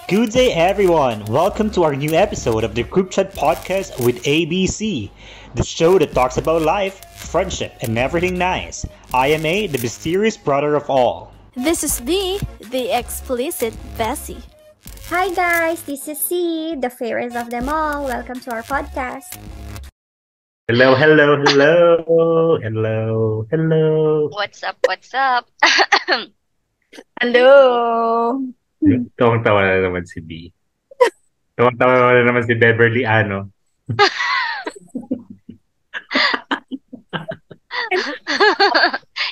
Good day, everyone. Welcome to our new episode of the Group Chat Podcast with ABC, the show that talks about life, friendship, and everything nice. I am A, the mysterious brother of all. This is B, the explicit Bessie. Hi guys, this is C, the fairest of them all. Welcome to our podcast. Hello. What's up? Hello! Tawang-tawa na naman si B. Tawang-tawa na naman si Beverly Ano.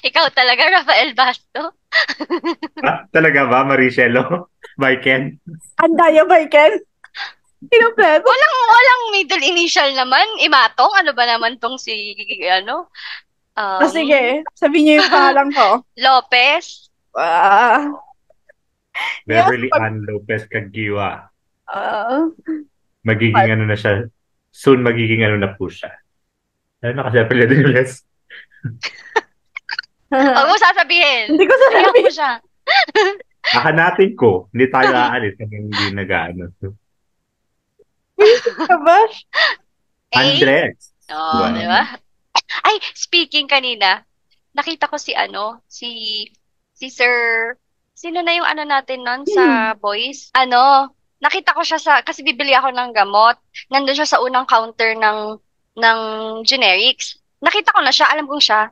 Ikaw talaga, Rafael Basto? Talaga ba, Maricelo? By Ken? Andaya ba, Ken? Pinupleto? Walang middle initial naman. Imatong? Ano ba naman tong si, Sige, sabihin niyo yung pangalan ko. Lopez? Beverly Ann Lopez Cagiwa. Magiging But- ano na siya. Soon magiging ano na po siya. Ano na kasi apelido ni Les? Huwag mo sasabihin. Hindi ko Iyak sasabihin. mo siya. Akanatin ko. Hindi tayo aalis hanggang hindi nag-ano. Kabash? Andres. Oo, Wow. di ba? Ay, speaking kanina, nakita ko si Sir, sino na yung ano natin nun sa boys? Nakita ko siya kasi bibili ako ng gamot. Nandun siya sa unang counter ng generics. Nakita ko na siya, alam kong siya.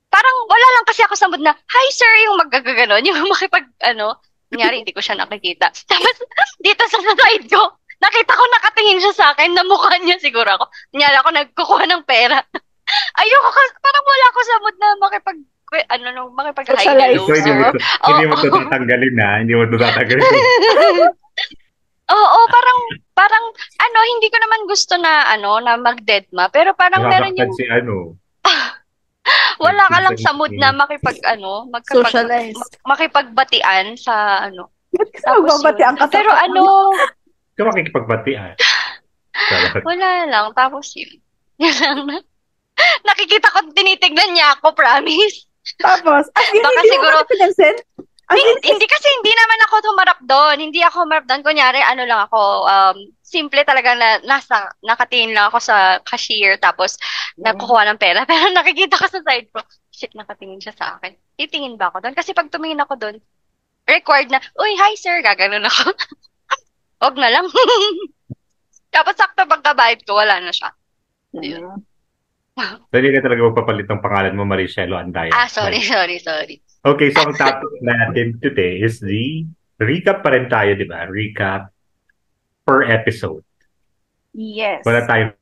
Parang wala lang kasi ako sa mood na, hi sir, yung magagaganon, yung nangyari, hindi ko siya nakikita. Tapos, dito sa side ko, nakita ko nakatingin siya sa akin, na mukha niya siguro ako. Nangyari ako nagkukuha ng pera. Ayoko kasi, parang wala ako sa mood na makipag-hi Socialize. hello, So, hindi sir. mo ito tatanggalin na. Hindi mo ito tatanggalin. Oo, parang, hindi ko naman gusto na, na mag-deadma. Pero parang meron yung, Si wala ka lang sa mood na Socialize. makipagbatian sa, Ba't ka Tapos magbabatian ka sa Pero Ikaw makikipagbatian. wala lang. Tapos yun. Yun lang na. Nakikita ko, tinitignan niya ako, promise. Tapos, Baka hindi mo siguro- kasi pinansin? Hindi kasi hindi naman ako humarap doon. Hindi ako humarap doon. Kunyari, lang ako, simple talaga na nakatingin lang ako sa cashier tapos nagkukuha ng pera. Pero nakikita ko sa side ko, shit, nakatingin siya sa akin. Titingin ba ako doon? Kasi pag tumingin ako doon, required na, uy, hi sir, gaganon ako. Wag na lang. Tapos sakto pagkabayad ko, wala na siya. Ayun. Dali ka talaga magpapalit ng pangalan mo, Maricelo Andaya. Sorry. Okay, so ang topic natin today is the recap pa rin tayo, di ba? Recap per episode. Yes. Wala tayong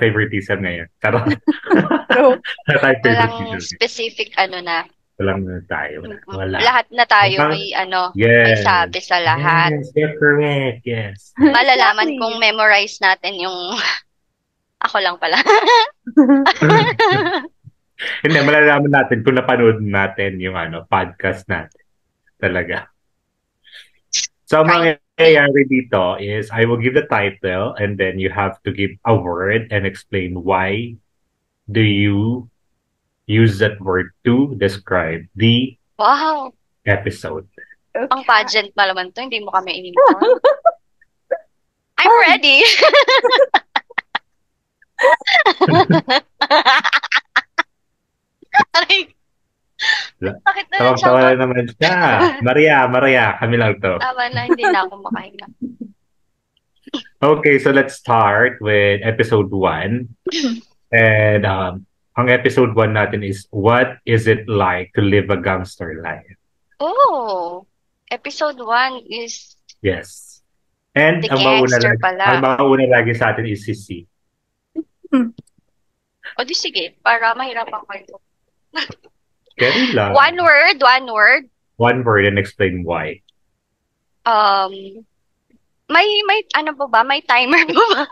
favoritism ngayon. Tara. True. Wala tayong Walang favoritism. specific na. Walang tayo. Wala. Lahat na tayo Walang- may Yes. sabi sa lahat. Yes, you're correct. Yes. Malalaman Exactly. kung memorize natin yung ako lang pala. Hindi, malalaman natin kung napanood natin yung podcast natin. Talaga. So, ang mangyayari dito is I will give the title and then you have to give a word and explain why do you use that word to describe the Wow! episode. Ang pageant malaman to, hindi mo kami inimbitahan. I'm ready! Aray, sakit na lang siya. Tawag-tawa na naman siya. Maria, kami lang to. Tama na, hindi na ako makahinga. Okay, so let's start with episode 1. And ang episode 1 natin is what is it like to live a gangster life? Oh! Episode 1 is Yes. And The ang mauna gangster lagi, pala. ang mauna lagi sa atin is si C. o di sige, para mahirapan kayo. Carry lang. One word. One word and explain why. May ano po ba? May timer po ba?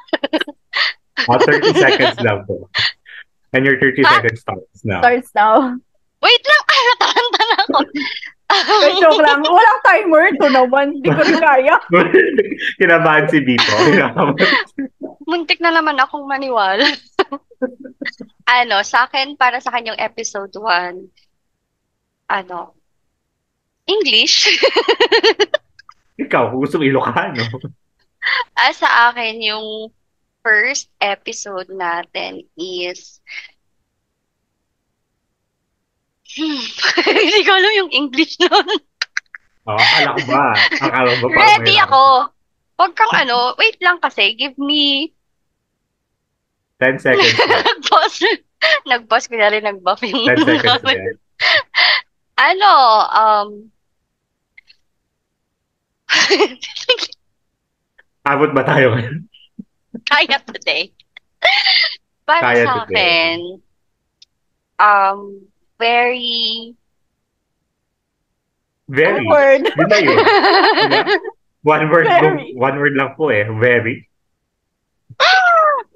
30 seconds lang po. And your 30 seconds starts now. Starts now. Wait lang, nataranta na ako. Joke lang. Walang timer. Ito naman. Hindi ko rin kaya. Kinabahan si Bito. Muntik na naman akong maniwala. Sa akin, para sa kanyang episode 1, ano, English. Ikaw, kung gusto mo Ilocano. Sa akin, yung first episode natin is hindi ko alam yung English nun. Akala ko ba? Akala ko ba parang Ready may- ako. Huwag kang wait lang kasi, give me 10 seconds na. nag-pause. Nag-pause ko na rin, nag-buff yung 10 seconds na yan. Ano, Abot ba tayo ngayon? kaya today. Para Kaya sa today. akin, very, Very. Word. Yun na yun. Diba? Very. One word lang po eh. Very.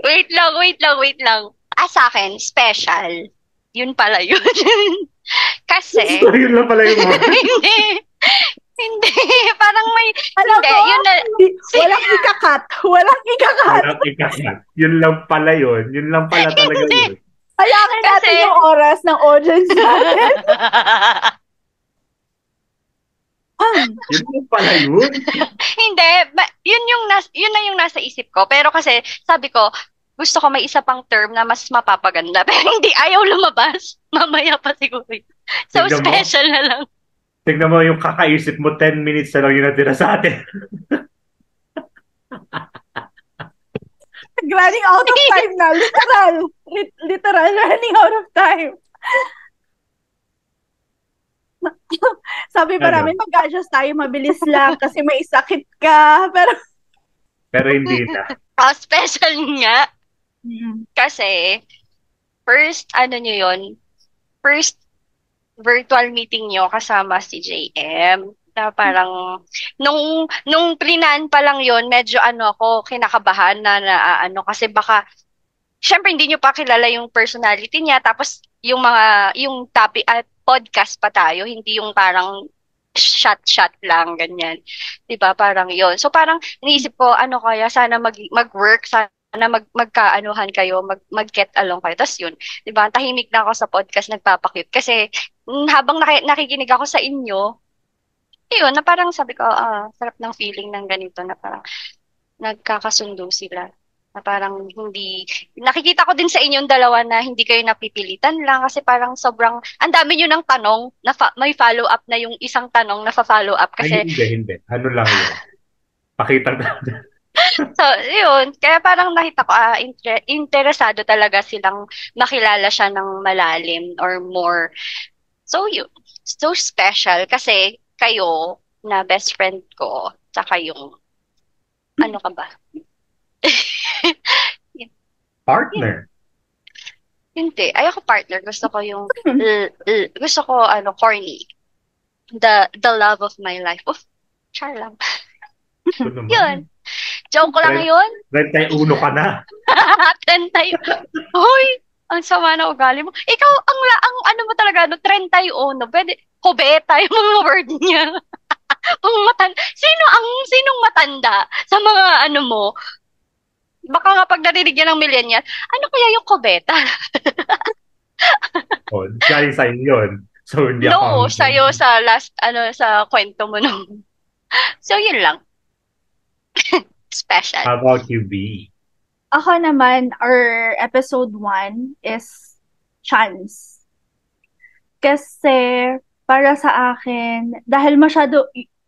wait lang. Sa akin, special. Yun pala yun. Kasi, So, yun lang pala yung word. hindi, parang may, Alam hindi, ko, yun na, walang ikakat. Walang ikakat. Walang ikakat. Yun lang pala yun. Yun lang pala talaga yun. Hayangin natin Kasi- yung oras ng audience natin. Yun lang pala yun. Hindi, yun na yung nasa isip ko. Pero kasi, sabi ko, gusto ko may isa pang term na mas mapapaganda. Pero hindi, ayaw lumabas. Mamaya pa siguro. So, Tignan mo. special na lang. Tignan mo yung kakaisip mo, 10 minutes na lang yung natira sa atin. Running out of time na. Literal. Literal, running out of time. Sabi pa Ano? namin, mag-adjust tayo, mabilis lang kasi may sakit ka. Pero, Pero hindi na. Special nga. Kasi, first virtual meeting nyo kasama si JM. Na parang, nung plinaan pa lang yon medyo ako, kinakabahan na kasi baka, syempre hindi nyo pa kilala yung personality niya, tapos yung topic at podcast pa tayo, hindi yung parang shot lang, ganyan. 'Di ba? Parang yon. So parang iniisip ko, kaya sana mag-work, sana magkaanuhan kayo, mag-get along kayo. Tapos yun, 'di ba? Tahimik na ako sa podcast, nagpapakute. Kasi habang nakikinig ako sa inyo, yun, na parang sabi ko, sarap ng feeling ng ganito na parang nagkakasundo sila. Na parang hindi, nakikita ko din sa inyong dalawa na hindi kayo napipilitan lang kasi parang sobrang, ang dami nyo ng tanong, na may follow-up na yung isang tanong na follow up kasi, Ay, hindi. Ano lang yun? Pakita na. so, yun, kaya parang nakita ko, interesado talaga silang makilala siya ng malalim or more. So, yun, so special kasi kayo na best friend ko, tsaka yung, ano ka ba? Partner. Hindi. Ayoko partner. Gusto ko yung, gusto ko, corny. The love of my life. Oof, char lang. Ito naman. Yun. Joke lang yun. 31 ka na. 31. Hoy, ang sama na ugali mo. Ikaw, ang ano mo talaga, 31. Pwede, kubeta yung mga word niya. Sinong matanda sa mga ano mo? Baka nga pag narinig niya ng millennial, ano kaya yung kubeta? Oh, galing sa'yo yun. So, hindi No, ako. sa'yo sa last, sa kwento mo nung. So, yun lang. Special. How about you, B? ako naman, our episode 1 is chance. Kasi, para sa akin, dahil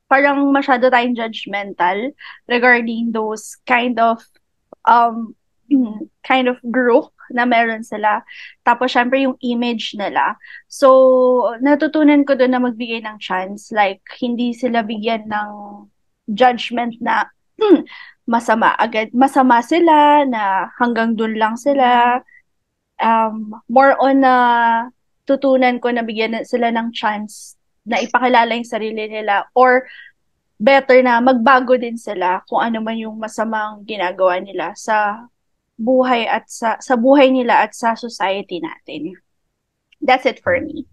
parang masyado tayong judgmental regarding those kind of group na meron sila. Tapos, syempre, yung image nila. So, natutunan ko doon na magbigay ng chance. Like, hindi sila bigyan ng judgment na masama agad. Masama sila, na hanggang doon lang sila. More on na tutunan ko na bigyan sila ng chance na ipakilala yung sarili nila, or better na magbago din sila kung ano man yung masamang ginagawa nila sa buhay at sa buhay nila at sa society natin. That's it for me.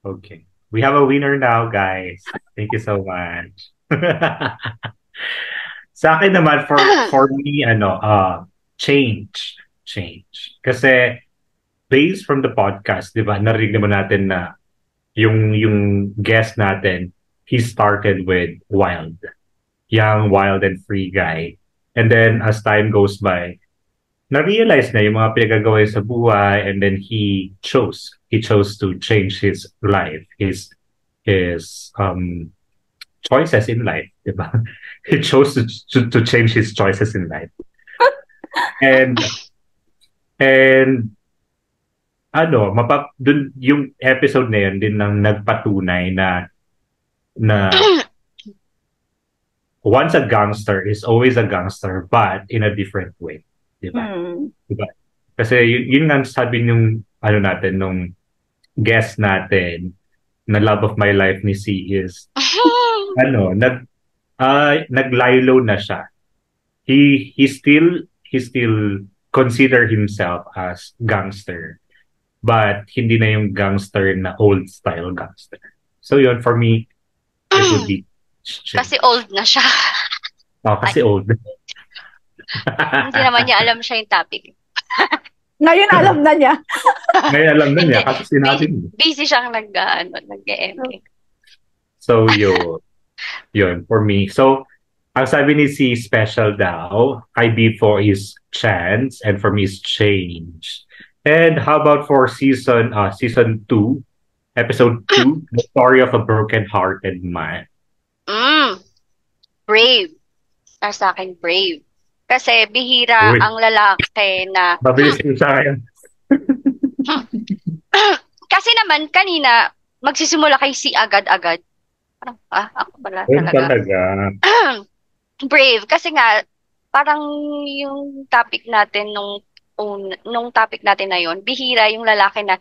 Okay. We have a winner now, guys. Thank you so much. Sa akin naman, for me, change. Kasi, based from the podcast, di ba, narinig naman natin na yung guest natin, he started with wild, young, wild and free guy. And then as time goes by, na-realize na yung mga pinagagawa niya sa buhay, and then he chose to change his life, his choices in life, diba? He chose to change his choices in life. And ano, dun yung episode na yun din nang nagpatunay na once a gangster is always a gangster, but in a different way, diba? Diba? Kasi yun nga sabi nung ano natin, nung guest natin na love of my life ni C is ano, naglaylo na siya. He still consider himself as gangster, but hindi na yung gangster na old style gangster. So yun, for me, it would be Kasi old na siya. kasi old. Hindi naman niya alam siya yung topic. Ngayon alam na niya. Ngayon alam na niya kasi sinabi niya. Busy siyang nag-MK. So yun for me. So ang sabi ni si Special daw, IB for is chance and for me is change. And how about for season 2, episode 2, the story of a broken-hearted man? Brave. Para sa akin, brave. Kasi bihira ang lalaki na... Mabilis yung sa akin. Kasi naman, kanina, magsisimula kay si agad-agad. Parang, ako pala talaga. Brave. Kasi nga, parang yung topic natin nung topic natin na yun, bihira yung lalaki na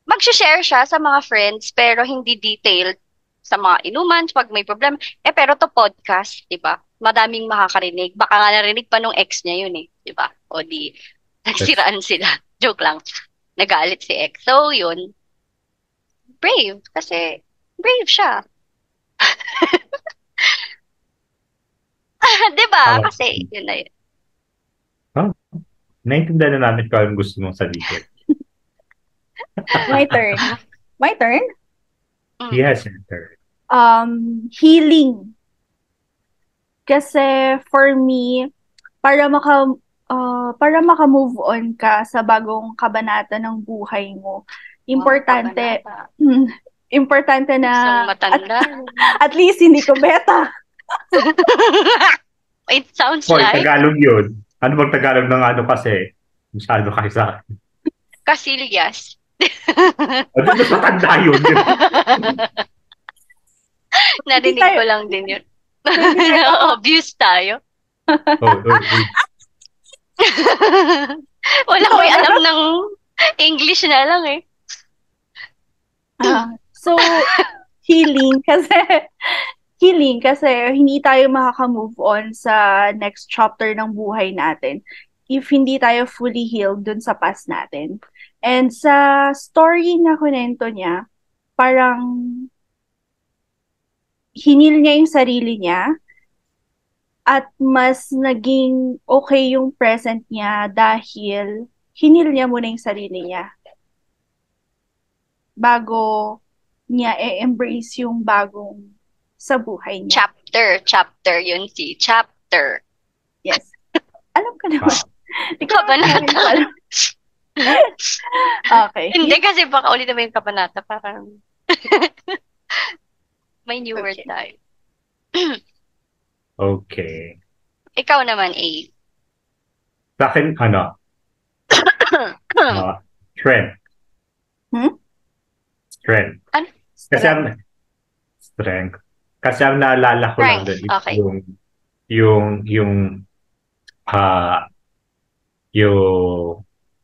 mag-share siya sa mga friends pero hindi detailed sa mga inuman pag may problem. Pero to podcast, di ba? Madaming makakarinig. Baka nga narinig pa nung ex niya yun eh. Di ba? O di, nagsiraan sila. Joke lang. Nagalit si ex. So, yun. Brave. Kasi, brave siya. Di ba? Kasi, yun na yun. Naintindihan na namin kung anong gusto mong sabihin. My turn. My turn? Yes, your turn. Healing. Kasi for me, para maka-move on ka sa bagong kabanata ng buhay mo, importante na at least hindi ko beta. It sounds Hoy, like Tagalog yun. Ano bang Tagalog ng ano kasi? Masyado kayo sa akin. Casillas. Ano ba sa tanda yun? Narinig ko lang din yun. Obvious tayo. Wala ko alam ng English na lang eh. So, healing kasi hindi tayo makaka-move on sa next chapter ng buhay natin if hindi tayo fully healed dun sa past natin. And sa story na kunento niya, parang hinil niya yung sarili niya at mas naging okay yung present niya dahil hinil niya muna yung sarili niya bago niya embrace yung bagong sa buhay niya. Chapter yun si chapter. Yes. Alam ka naman. Kabanata. Okay. Hindi kasi baka ulit naman yung kabanata. Parang may new word tayo. Okay. Ikaw naman, A. Sa akin, strength. Strength. Ano? Kasi strength. Kasi ang naalala ko lang din Okay. yung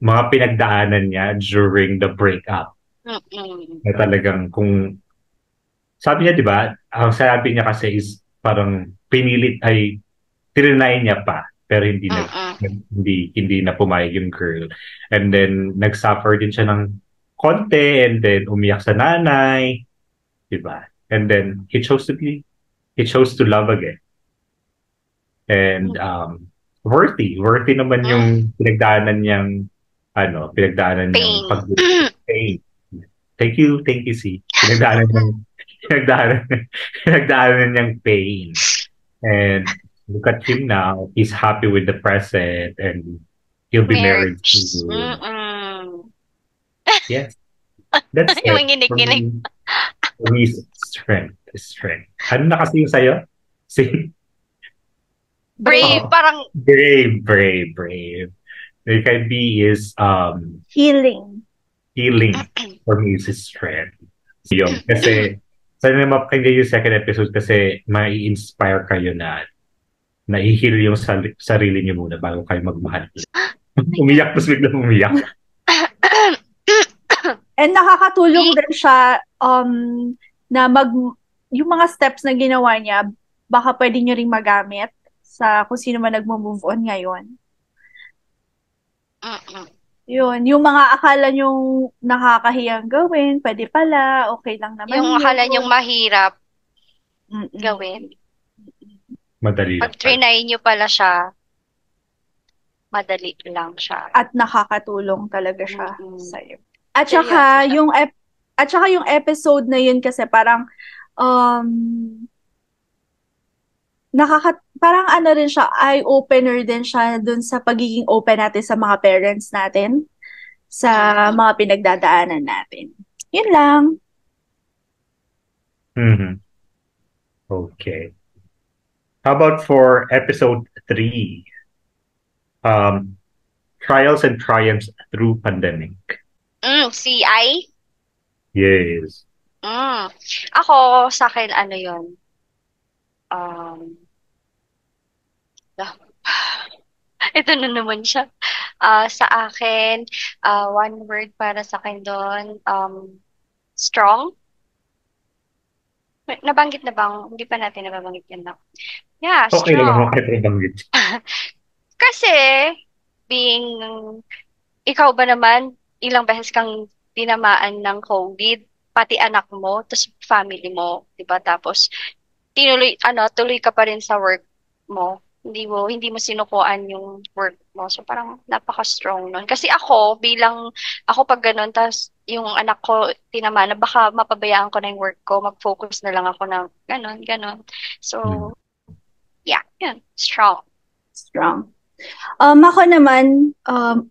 mga pinagdaanan niya during the breakup. Na talagang kung sabi niya, di ba, ang sabi niya kasi is parang tirinay niya pa pero hindi na pumayag yung girl. And then nag-suffer din siya ng konti and then umiyak sa nanay, di ba? And then he chose to love again. And worthy naman yung pinagdaanan niyang pain. Thank you, C. Pinagdaanan, pinagdaanan niyang pain. And look at him now. He's happy with the present and he'll be married Marriage. soon. Mm-mm. Yes, that's Yung it. manginig-ginig. For me, strength. Strength. Ano na kasi yung sa'yo? See? Brave. Oh, Parang, brave. The kay B is Healing. healing. For me is strength. Yun. Kasi sana mapakinggan yung second episode kasi mai-inspire kayo na i-heal yung sarili niyo muna bago kayo magmahal. Umiyak tapos biglang umiyak. And nakakatulong din siya na yung mga steps na ginawa niya, baka pwede nyo ring magamit sa kung sino man nagmo-move on ngayon. mm-mm. Yun, yung mga akala nyong nakakahiyang gawin, pwede pala, okay lang naman Yung yun. akala niyong mahirap Mm-mm. gawin. Madali lang Pag trinay niyo pala siya, madali lang siya. At nakakatulong talaga siya Mm-mm. sa'yo. At Seryoso saka siya. yung episode na yun kasi parang parang ano rin siya, eye-opener din siya dun sa pagiging open natin sa mga parents natin, sa mga pinagdadaanan natin. Yun lang. Mhm. Okay. How about for episode 3? Trials and triumphs through pandemic. CI? Yes. Ako, sa akin, ano yun? Ito na naman siya. Sa akin, one word para sa akin doon, strong. Nabanggit na bang? Hindi pa natin nababanggit yan na. Yeah, Okay lang naman strong. kahit nabanggit. Kasi, being, ikaw ba naman, ilang beses kang tinamaan ng COVID, pati anak mo, tapos family mo, di ba? Tapos, tuloy ka pa rin sa work mo. Hindi mo sinukuan yung work mo. So, parang napaka-strong nun. Kasi ako pag ganun, tas yung anak ko tinamaan, baka mapabayaan ko na yung work ko, mag-focus na lang ako na ganun. So, yeah, yun, strong. Strong. Ako naman,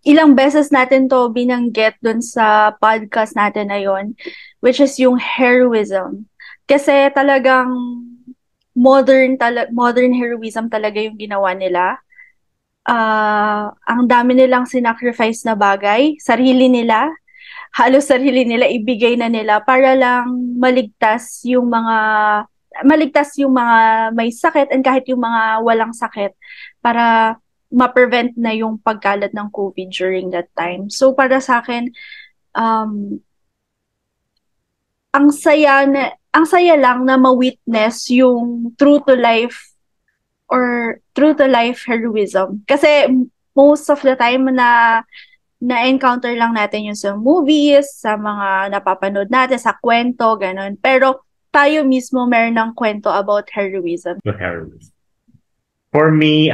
ilang beses natin to binanggit dun sa podcast natin na yon, which is yung heroism. Kasi talagang modern heroism talaga yung ginawa nila. Ang dami nilang sinacrifice na bagay, halos sarili nila ibigay na nila para lang maligtas yung mga may sakit and kahit yung mga walang sakit para ma-prevent na yung pagkalat ng COVID during that time. So para sa akin, ang saya lang na ma-witness yung true to life heroism. Kasi most of the time na-encounter lang natin yung sa movies, sa mga napapanood natin, sa kwento, ganun. Pero tayo mismo meron ng kwento about heroism. The heroism. For me,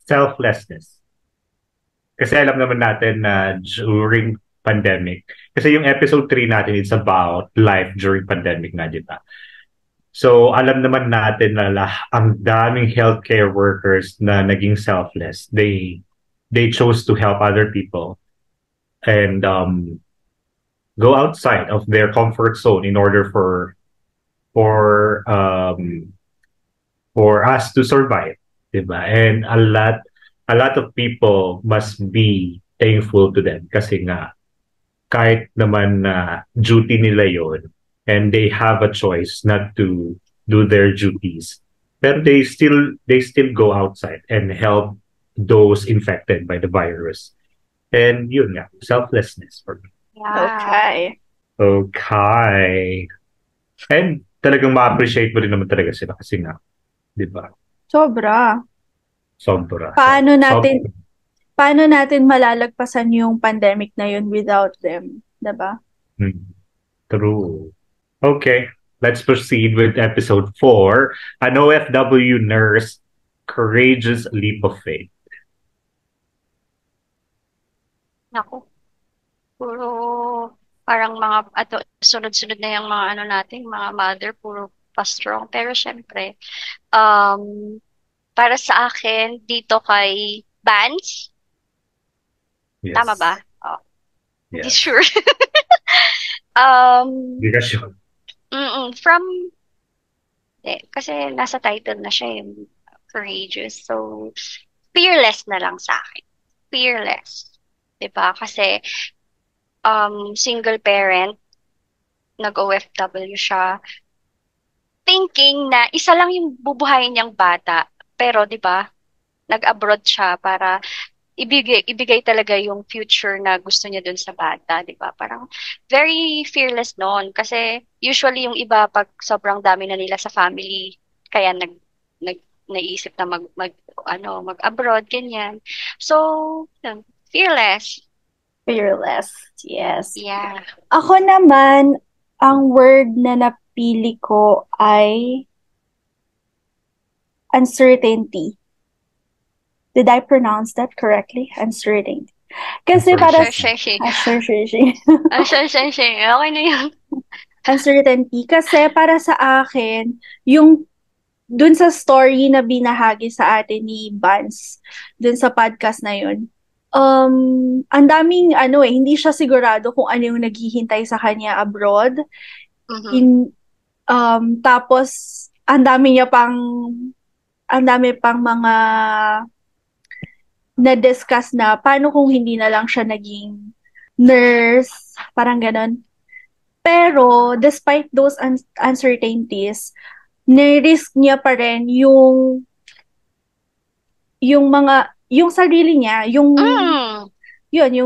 selflessness. Kasi alam naman natin na during pandemic, kasi yung episode 3 natin is about life during pandemic nga, di ba? So, alam naman natin na ang daming healthcare workers na naging selfless. They chose to help other people and go outside of their comfort zone in order for us to survive, diba? And a lot of people must be thankful to them kasi nga kahit naman na duty nila yon and they have a choice not to do their duties, but they still go outside and help those infected by the virus. And yun nga, selflessness for me. Yeah. Okay. And talagang ma-appreciate mo rin naman talaga sila kasi nga, di ba? Sobra. Paano natin malalagpasan yung pandemic na yun without them, di ba? True. Okay, let's proceed with episode 4, an OFW nurse, courageous leap of faith. Naku. Puro Parang sunod-sunod na yung mga ano natin, mga mother, puro pa-strong. Pero syempre, um, para sa akin, dito kay Vance, tama Yes. ba? Oh, hindi Yes. sure. Hindi ka sure. From, kasi nasa title na siya yung courageous. So, fearless na lang sa akin. Fearless. 'Di ba? Kasi, single parent, nag-OFW siya, thinking na isa lang yung bubuhayin niyang bata. Pero 'di ba, nag-abroad siya para ibigay talaga yung future na gusto niya dun sa bata, 'di ba? Parang very fearless noon kasi usually yung iba pag sobrang dami na nila sa family kaya nag naisip na mag-abroad ganyan. So, fearless. Fearless. Yes. Yeah. Ako naman, ang word na napili ko ay uncertainty. Did I pronounce that correctly? Uncertainty. Kasi para Uncertainty. uncertainty. Okay na yun. Uncertainty. Kasi para sa akin, yung dun sa story na binahagi sa atin ni Vance, dun sa podcast na yun, ang daming hindi siya sigurado kung ano yung naghihintay sa kanya abroad. Mhm. Tapos ang dami pang mga na-discuss na paano kung hindi na lang siya naging nurse, parang ganon. Pero despite those uncertainties, nirisk niya pa rin yung sarili niya, yung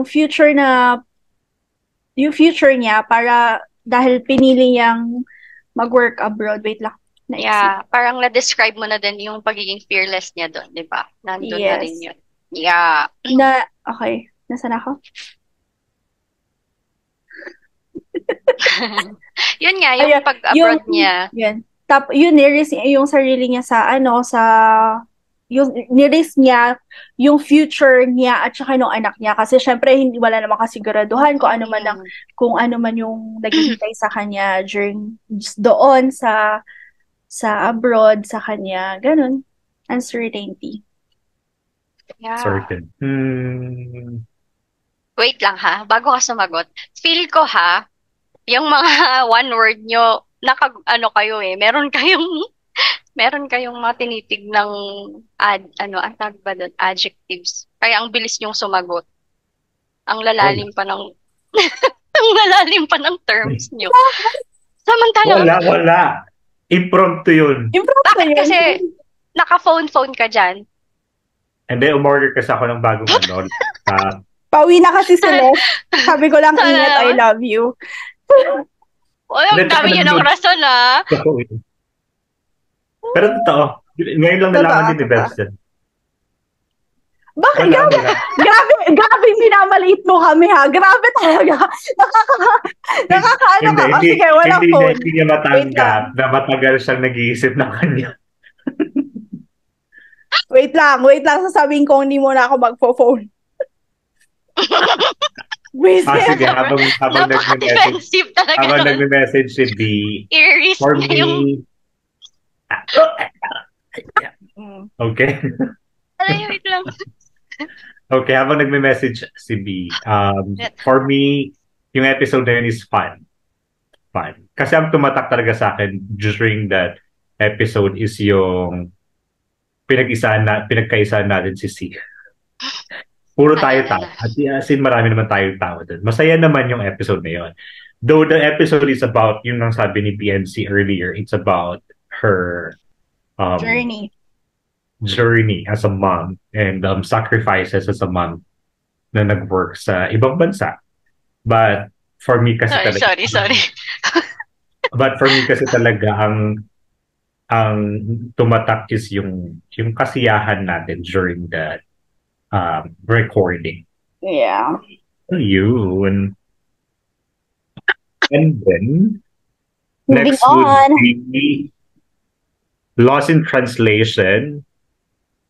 future niya para dahil pinili niyang mag-work abroad. Wait lang. Yeah, parang na-describe mo na din yung pagiging fearless niya doon, di ba? Nandun na rin Yes. yun. Yeah. Okay. Nasaan ako? Yun nga, yung pag-abroad niya. Yun. Yun, nirisk yung sarili niya yung nirisk niya yung future niya at saka ng anak niya kasi syempre wala namang kasiguraduhan kung ano man yung naghihintay sa kanya doon sa abroad sa kanya, ganun. Uncertainty. Yeah. Certain. Wait lang ha, bago ka sumagot. Feel ko ha, yung mga one word nyo, kayo meron kayong mga tinitig ng ang tawag ba doon? Adjectives. Kaya ang bilis nyong sumagot. Ang lalalim pa ng ang lalalim pa ng terms nyo. Samantala, Wala. Impromptu yun. bakit kasi naka-phone ka dyan? And then, umorder kasi ako ng bagong Pauwi na kasi sila. Sabi ko lang, ingat, I love you. Ang dami nyo ng rason ha. Pero totoo. Ngayon lang nalaman din ni Bebson. Bakit? Grabe minamaliit mo kami ha. Grabe talaga. Nakakaano ka. Sige, walang phone. Hindi niya matanggap na matagal siyang nag-iisip ng kanya. Wait lang. Sasabihin ko hindi mo na ako magpo-phone. Sige, habang napaka-defensive talaga. Habang nagme-message si B, for me, okay. Wait lang. Okay, habang nagme-message si B, for me, yung episode na yun is fun. Kasi ang tumatak talaga sa akin during that episode is yung pinagkaisahan natin si C. Puro tayo-tayo. As in, marami naman tayong tao doon. Masaya naman yung episode na yun. Though the episode is about, yung nang sabi ni PNC earlier, it's about her journey as a mom and sacrifices as a mom na nag-work sa ibang bansa. But for me kasi Sorry. But for me kasi talaga ang tumatak is yung kasiyahan natin during the recording. Yeah. Yun. And then Moving next on. would be Lost in Translation,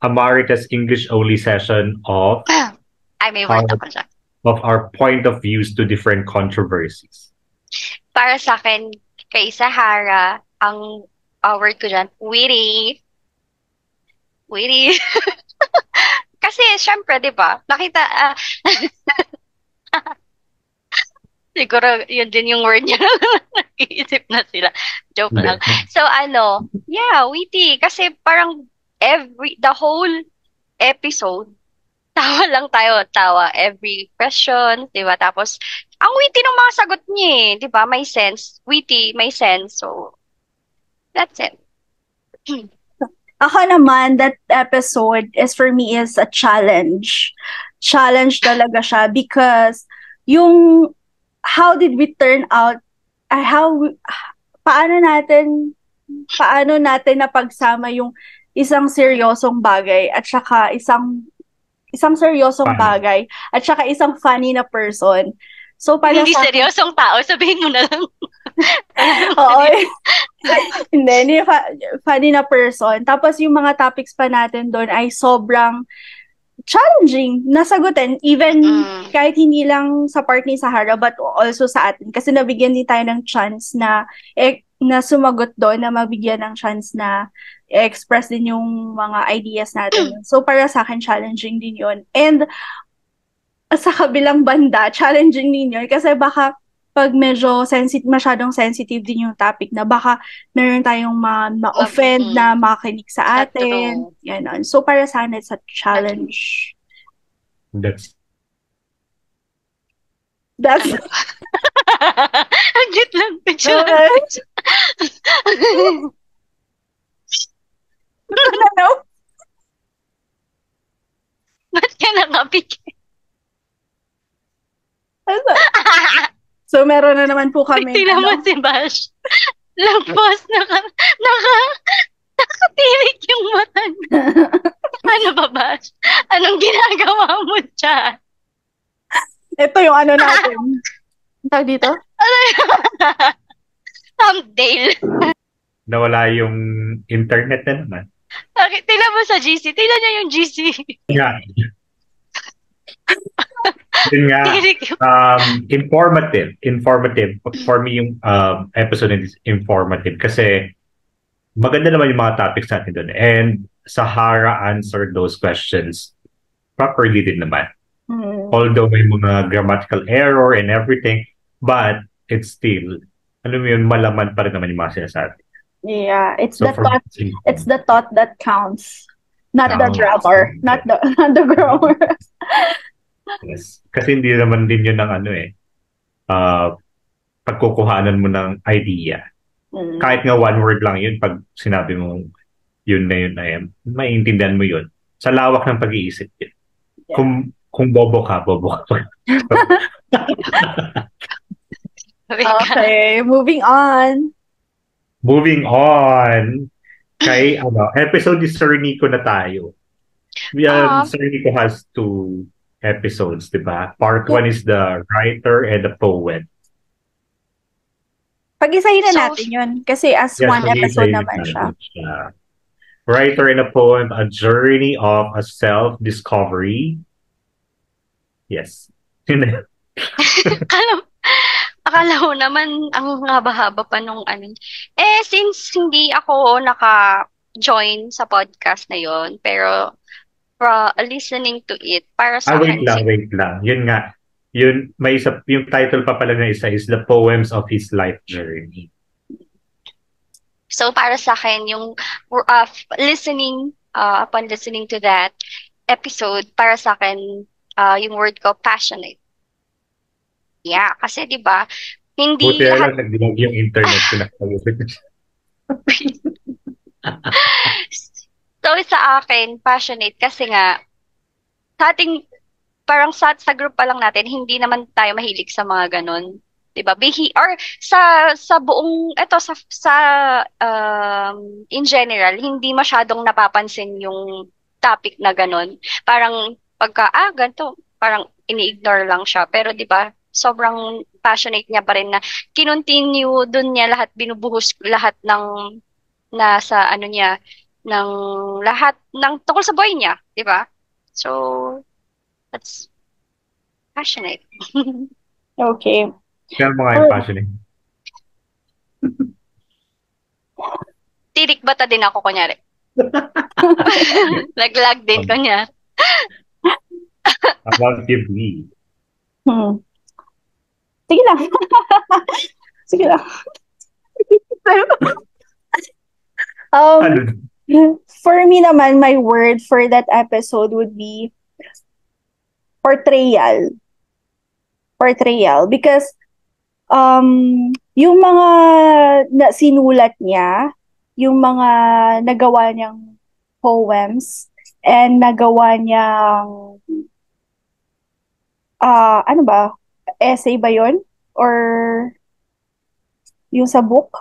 Amaritas English only session of Ay, may word ako siya. of our point of views to different controversies? Para sa akin, kay Sahara, ang word ko dyan, witty. Witty. Kasi, syempre, di ba, nakita, siguro, yun din yung word niya. Nag-iisip na sila. Joke lang. So, yeah, witty. Kasi parang the whole episode, tawa lang tayo, tawa. Every question, di ba? Tapos, ang witty ng mga sagot niya eh. Di ba? May sense. Witty, may sense. So, that's it. Ako naman, that episode is for me is a challenge. Challenge talaga siya because yung how did we turn out, paano natin napagsama yung isang seryosong bagay at saka isang seryosong bagay at saka isang funny na person. So, hindi seryosong tao, sabihin mo na lang. Oo. Hindi funny na person. Tapos yung mga topics pa natin doon ay sobrang challenging nasagutin. Even kahit hindi lang sa part ni Sahara but also sa atin. Kasi nabigyan din tayo ng chance na sumagot doon, na mabigyan ng chance na express din yung mga ideas natin. So para sa akin, challenging din yun. And sa kabilang banda, challenging din yun. Kasi baka pag medyo masyadong sensitive din yung topic na baka meron tayong ma-offend na makinig sa atin. Yan. So, para sana it's a challenge. That's ang cute lang. Ano? Ba't ka nakapikit? So, meron na naman po kami. Tingnan mo si Bash. Lagpas, nakatirik yung mata niya. Ano ba, Bash? Anong ginagawa mo dyan? Ito yung natin. Tawag dito? Thumbnail. Nawala yung internet na naman. Okay, tingnan mo sa GC. Tingnan niya yung GC. Yeah. Yun nga, informative. For me, yung episode is informative kasi maganda naman yung mga topics natin doon. And Sahara answered those questions properly din naman. Although may mga grammatical error and everything, but it's still, alam mo yun, malaman pa rin naman yung mga sinasabi. Yeah, it's the thought that counts. Not the grammar. Not the grammar. Yes. Kasi hindi naman din yun ng pagkukuhanan mo ng idea. Kahit nga one word lang yun, pag sinabi mo yun na yun, maiintindihan mo yun. Sa lawak ng pag-iisip yun. Yeah. Kung bobo ka, bobo ka. Okay, moving on. Kay episode ni Sir Nico na tayo. Sir Nico has 2 episodes, diba? Part 1 is the writer and the poet. Pag-isahin na natin yun. Kasi as one episode naman siya. Writer and a poem, a journey of a self-discovery. Yes. Akala ko naman ang haba-haba pa nung since hindi ako naka-join sa podcast na yon, pero listening to it, para sa wait lang. Yun nga. Yung title pa pala na isa is The Poems of His Life Journey. So, para sa akin, yung upon listening to that episode, para sa akin, yung word ko, passionate. Yeah, kasi di ba hindi buti lang nagdilag yung internet ko na. So, sa akin, passionate kasi nga, sa ating, parang sa group pa lang natin, hindi naman tayo mahilig sa mga ganun. Diba? Or sa buong, in general, hindi masyadong napapansin yung topic na ganun. Parang, pagka, ganito, parang ini-ignore lang siya. Pero diba, sobrang passionate niya pa rin na kinontinue dun niya lahat, binubuhos lahat ng nasa niya, ng lahat ng tungkol sa buhay niya, di ba? So, that's Passionate. Okay. Kaya mga passionate. Tirik bata din ako, kunyari. Naglag din, kunyari. About you, B. Sige lang. Sige lang. Ano? For me naman, my word for that episode would be portrayal. Portrayal. Because yung mga sinulat niya, yung mga nagawa niyang poems, and nagawa niyang ano ba? Essay ba yun? Or yung sa book?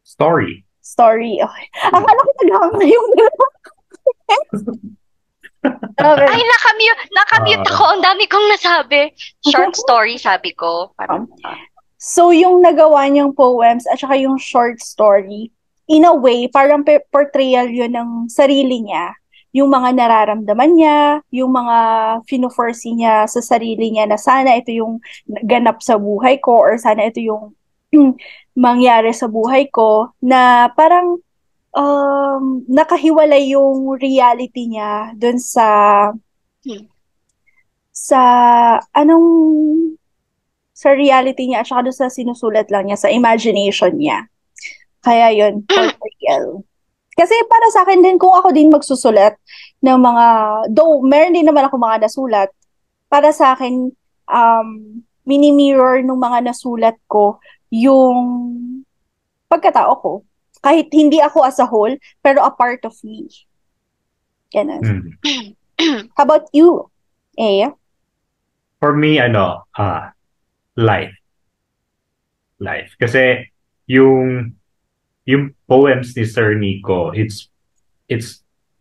Story. Story. Okay. Akala ko naghang na yung okay. Ay, nakamute ako. Ang dami kong nasabi. Short story, sabi ko. Parang, So, yung nagawa niyang poems at saka yung short story, in a way, parang portrayal yun ng sarili niya. Yung mga nararamdaman niya, yung mga fino-foresee niya sa sarili niya na sana ito yung ganap sa buhay ko or sana ito yung mangyari sa buhay ko, na parang nakahiwalay yung reality niya dun sa reality niya at saka dun sa sinusulat lang niya, sa imagination niya. Kaya yun, portrayal. Kasi para sa akin din, kung ako din magsusulat ng mga, though meron din naman ako mga nasulat, para sa akin, mini-mirror ng mga nasulat ko yung pagkatao ko. Kahit hindi ako as a whole, pero a part of me. Ganun. How about you, Eh? For me, life. Life. Kasi yung poems ni Sir Nico, it's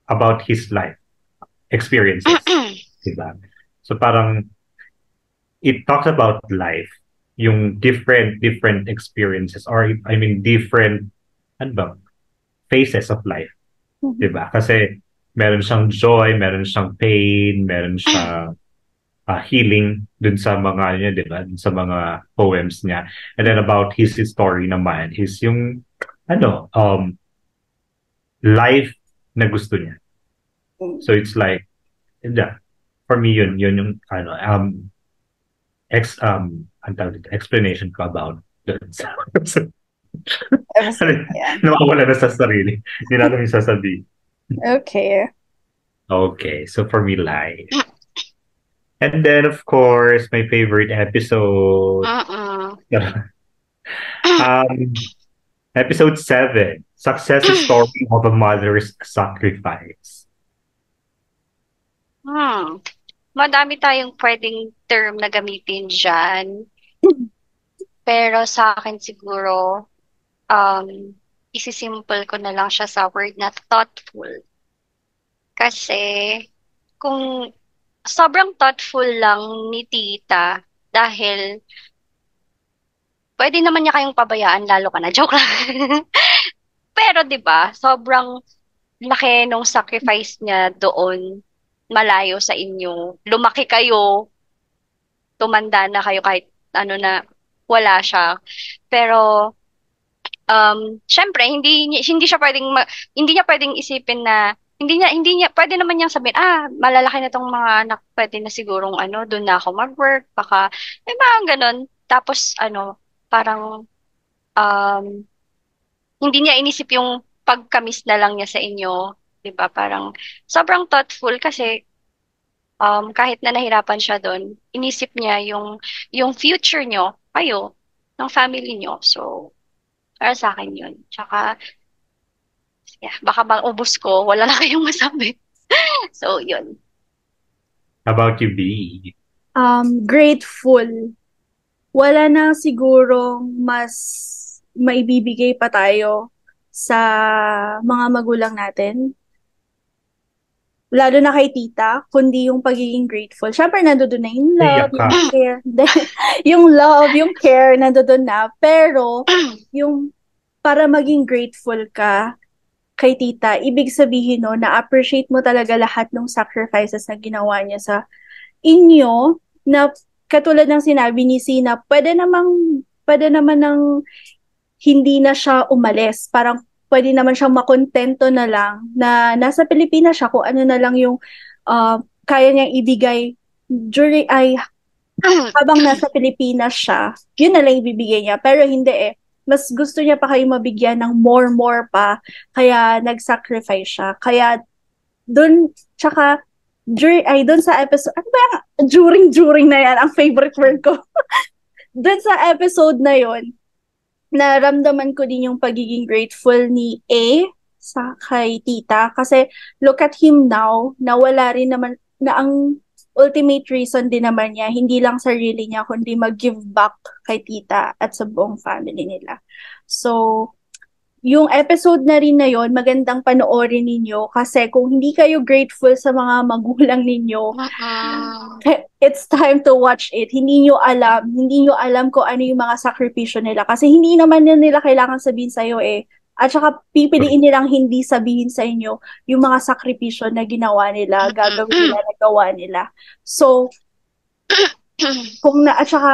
about his life experiences. Diba? So parang it talks about life, yung different experiences, or I mean different phases of life. Diba? Kasi meron siyang joy, meron siyang pain, meron siyang healing dun sa mga niya, diba? Dun sa mga poems niya. And then about his story naman is yung life na gusto niya. So it's like, for me yun yung explanation ko about dun sa nawawala na sa sarili. Hindi na alam yung sasabihin. Okay, so for me, life. And then, of course, my favorite episode. Episode 7, Success Story of a Mother's Sacrifice. Madami tayong pwedeng term na gamitin dyan. Pero sa akin siguro, isisimple ko na lang siya sa word na thoughtful. Kasi, kung sobrang thoughtful lang ni tita, dahil pwede naman niya kayong pabayaan, lalo ka na. Joke lang. Pero 'di ba, sobrang laki nung sacrifice niya doon, malayo sa inyo. Lumaki kayo, tumanda na kayo kahit ano na wala siya. Pero syempre hindi siya pwedeng hindi niya pwedeng isipin na hindi niya pwede naman niyang sabihin, malalaki na tong mga anak, pwede na sigurong doon na ako mag-work, baka may mga ganun. Tapos parang hindi niya inisip yung pagkamis na lang niya sa inyo, 'di ba? Parang sobrang thoughtful kasi kahit na nahirapan siya doon, inisip niya yung future niyo, kayo, ng family niyo. So para sa akin 'yun. Tsaka baka bang ubos ko, wala na kayong masabi. So 'yun. How about you, B? Grateful. Wala na sigurong mas maibibigay pa tayo sa mga magulang natin, lalo na kay tita, kundi yung pagiging grateful. Syempre, nandoon na yung love, yung care. Yung love, yung care, nandoon na. Pero, yung para maging grateful ka, kay tita, ibig sabihin no, na-appreciate mo talaga lahat ng sacrifices na ginawa niya sa inyo, na katulad ng sinabi ni Sina, pwede naman ng hindi na siya umalis. Parang pwede naman siyang makontento na lang na nasa Pilipinas siya, kung ano na lang yung kaya niyang ibigay during, habang nasa Pilipinas siya, yun na lang ibibigay niya. Pero hindi eh. Mas gusto niya pa kayo mabigyan ng more pa. Kaya nag-sacrifice siya. Kaya dun, tsaka, dun sa episode, ano ba yung during na yan, ang favorite word ko. Dun sa episode na yun, naramdaman ko din yung pagiging grateful ni A sa kay tita. Kasi look at him now, na wala rin naman, na ang ultimate reason din naman niya, hindi lang sarili niya, kundi mag-give back kay tita at sa buong family nila. So, yung episode na rin na yon, magandang panoorin ninyo kasi kung hindi kayo grateful sa mga magulang ninyo, it's time to watch it. Hindi nyo alam kung ano yung mga sakripisyo nila kasi hindi naman nila kailangan sabihin sa'yo eh. At saka pipiliin nilang hindi sabihin sa inyo yung mga sakripisyo na ginawa nila, gagawin nila, nagawa nila. So, at saka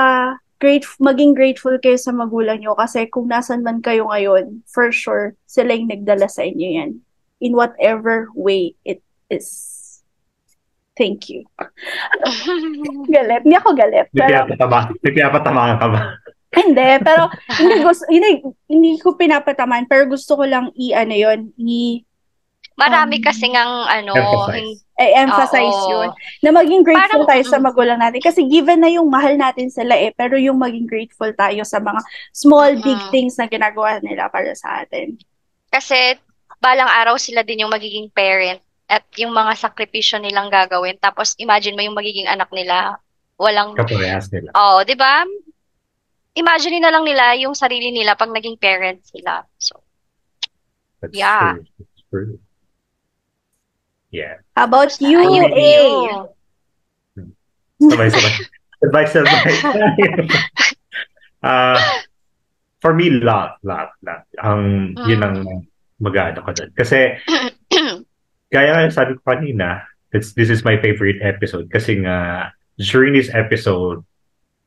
maging grateful kayo sa magulang nyo kasi kung nasan man kayo ngayon, for sure, sila yung nagdala sa inyo yan. In whatever way it is. Thank you. Galit. Hindi ako galit. Nagpapatamaan ka ba? Hindi, pero hindi ko pinapataman, pero gusto ko lang marami kasi ngang emphasize yun. Na maging grateful tayo sa magulang natin. Kasi given na yung mahal natin sila pero yung maging grateful tayo sa mga small, big things na ginagawa nila para sa atin. Kasi balang araw sila din yung magiging parent at yung mga sakripisyo nilang gagawin. Tapos imagine mo yung magiging anak nila, walang... Kaparehas nila. Oo, di ba? Imagine na lang nila yung sarili nila pag naging parent sila. So, That's yeah. True. That's true. Yeah. How about you, Ayun, A? Sabay. For me, love. Yun ang mag-ano ko doon. Kasi, gaya nga sabi ko kanina, this is my favorite episode. Kasi nga, during this episode,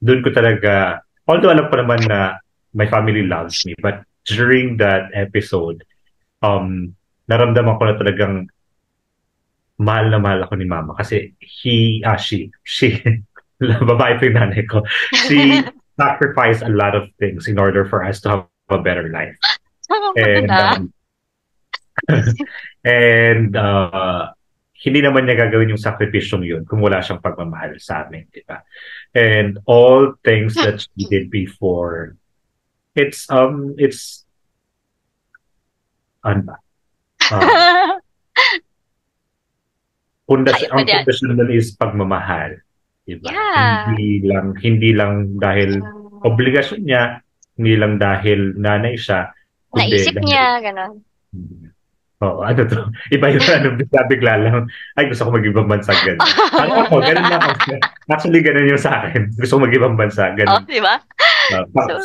doon ko talaga, although alam ko naman na my family loves me, but during that episode, naramdaman ko na talagang mahal na mahal ako ni Mama kasi she, babae po yung nanay ko, she sacrificed a lot of things in order for us to have a better life. And hindi naman niya gagawin yung sakripisyong yun kung wala siyang pagmamahal sa amin, di ba? And all things that she did before, it's ano ba? Ang pundasyon nun is pagmamahal, di ba? Yeah. Hindi lang dahil obligasyon niya, hindi lang dahil nanay siya, naisip niya, gano'n. Oo, ano to? Iba yung bigla lang, ay gusto ko mag-ibang bansa, gano'n. Ako, gano'n lang ako. Actually, gano'n yung sa akin. Gusto ko mag-ibang bansa, gano'n. Di ba?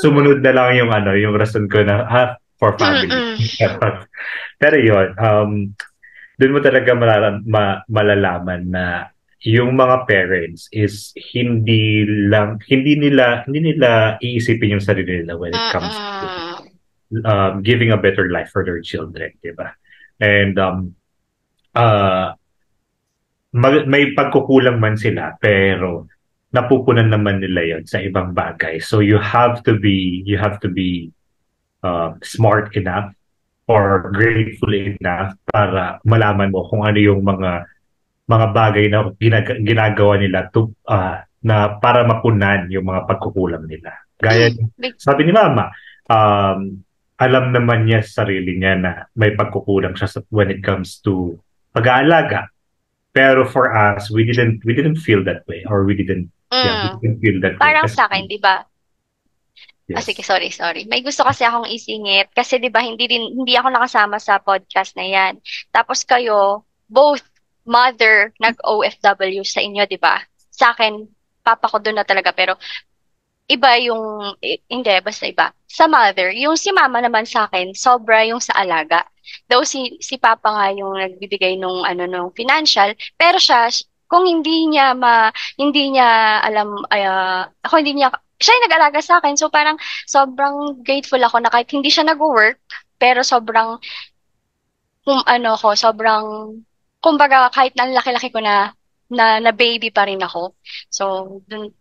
Sumunod na lang yung rason ko na, for family. Pero yun, doon mo talaga malalaman na yung mga parents is hindi nila iisipin yung sarili nila when it comes to giving a better life for their children, di ba? And may pagkukulang man sila pero napupunan naman nila yon sa ibang bagay. So you have to be smart enough or grateful enough para malaman mo kung ano yung mga bagay na ginagawa nila na para mapunan yung mga pagkukulang nila. Gaya sabi ni Mama, alam naman niya sa sarili niya na may pagkukulang siya when it comes to pag-aalaga. Pero for us, we didn't feel that way or we didn't feel that way. Parang sa akin, di ba? Yes. Sige, sorry. May gusto kasi akong isingit kasi 'di ba hindi ako nakasama sa podcast na 'yan. Tapos kayo, both mother nag-OFW sa inyo, 'di ba? Sa akin, papa ko doon na talaga pero iba yung hindi basta iba. Sa mother, yung si Mama naman sa akin, sobra yung sa alaga. Though si Papa nga yung nagbibigay nung nung financial, pero siya kung hindi niya alam ako hindi niya siya yung nag-alaga sa akin. So parang sobrang grateful ako na kahit hindi siya nag-work, pero sobrang sobrang kumbaga kahit na laki-laki ko na baby pa rin ako. So dun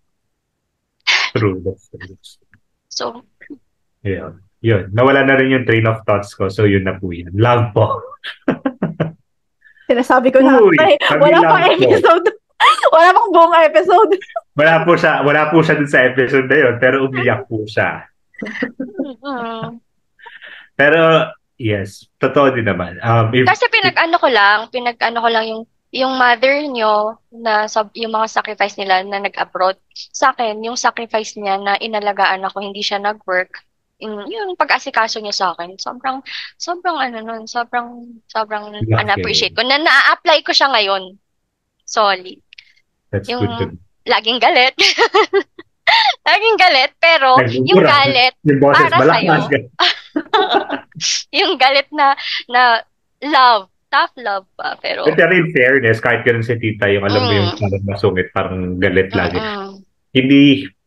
True. That's true. so Yeah. Yun. Nawala na rin yung train of thoughts ko. So, yun na po yun. Love po. Sinasabi ko na, Uy, wala sabi pang lang po. episode. Wala pang buong episode. Wala po siya dun sa episode na yun, pero umiyak po siya. Pero, yes, totoo din naman. Kasi pinag-ano ko lang yung mother nyo na yung mga sacrifice nila na nag-abroad. Sa akin, yung sacrifice niya na inalagaan ako, hindi siya nag-work. Yung pag-asikaso niya sa akin, sobrang appreciate ko. Na-apply ko siya ngayon. Solid. That's Yung good to know. laging galit. Laging galit, pero yung galit yung boses, para malakas. sa'yo. Yung galit na love. Tough love pa, pero Pero in fairness, kahit ganun si tita, yung alam mo yung parang masungit, parang galit lagi.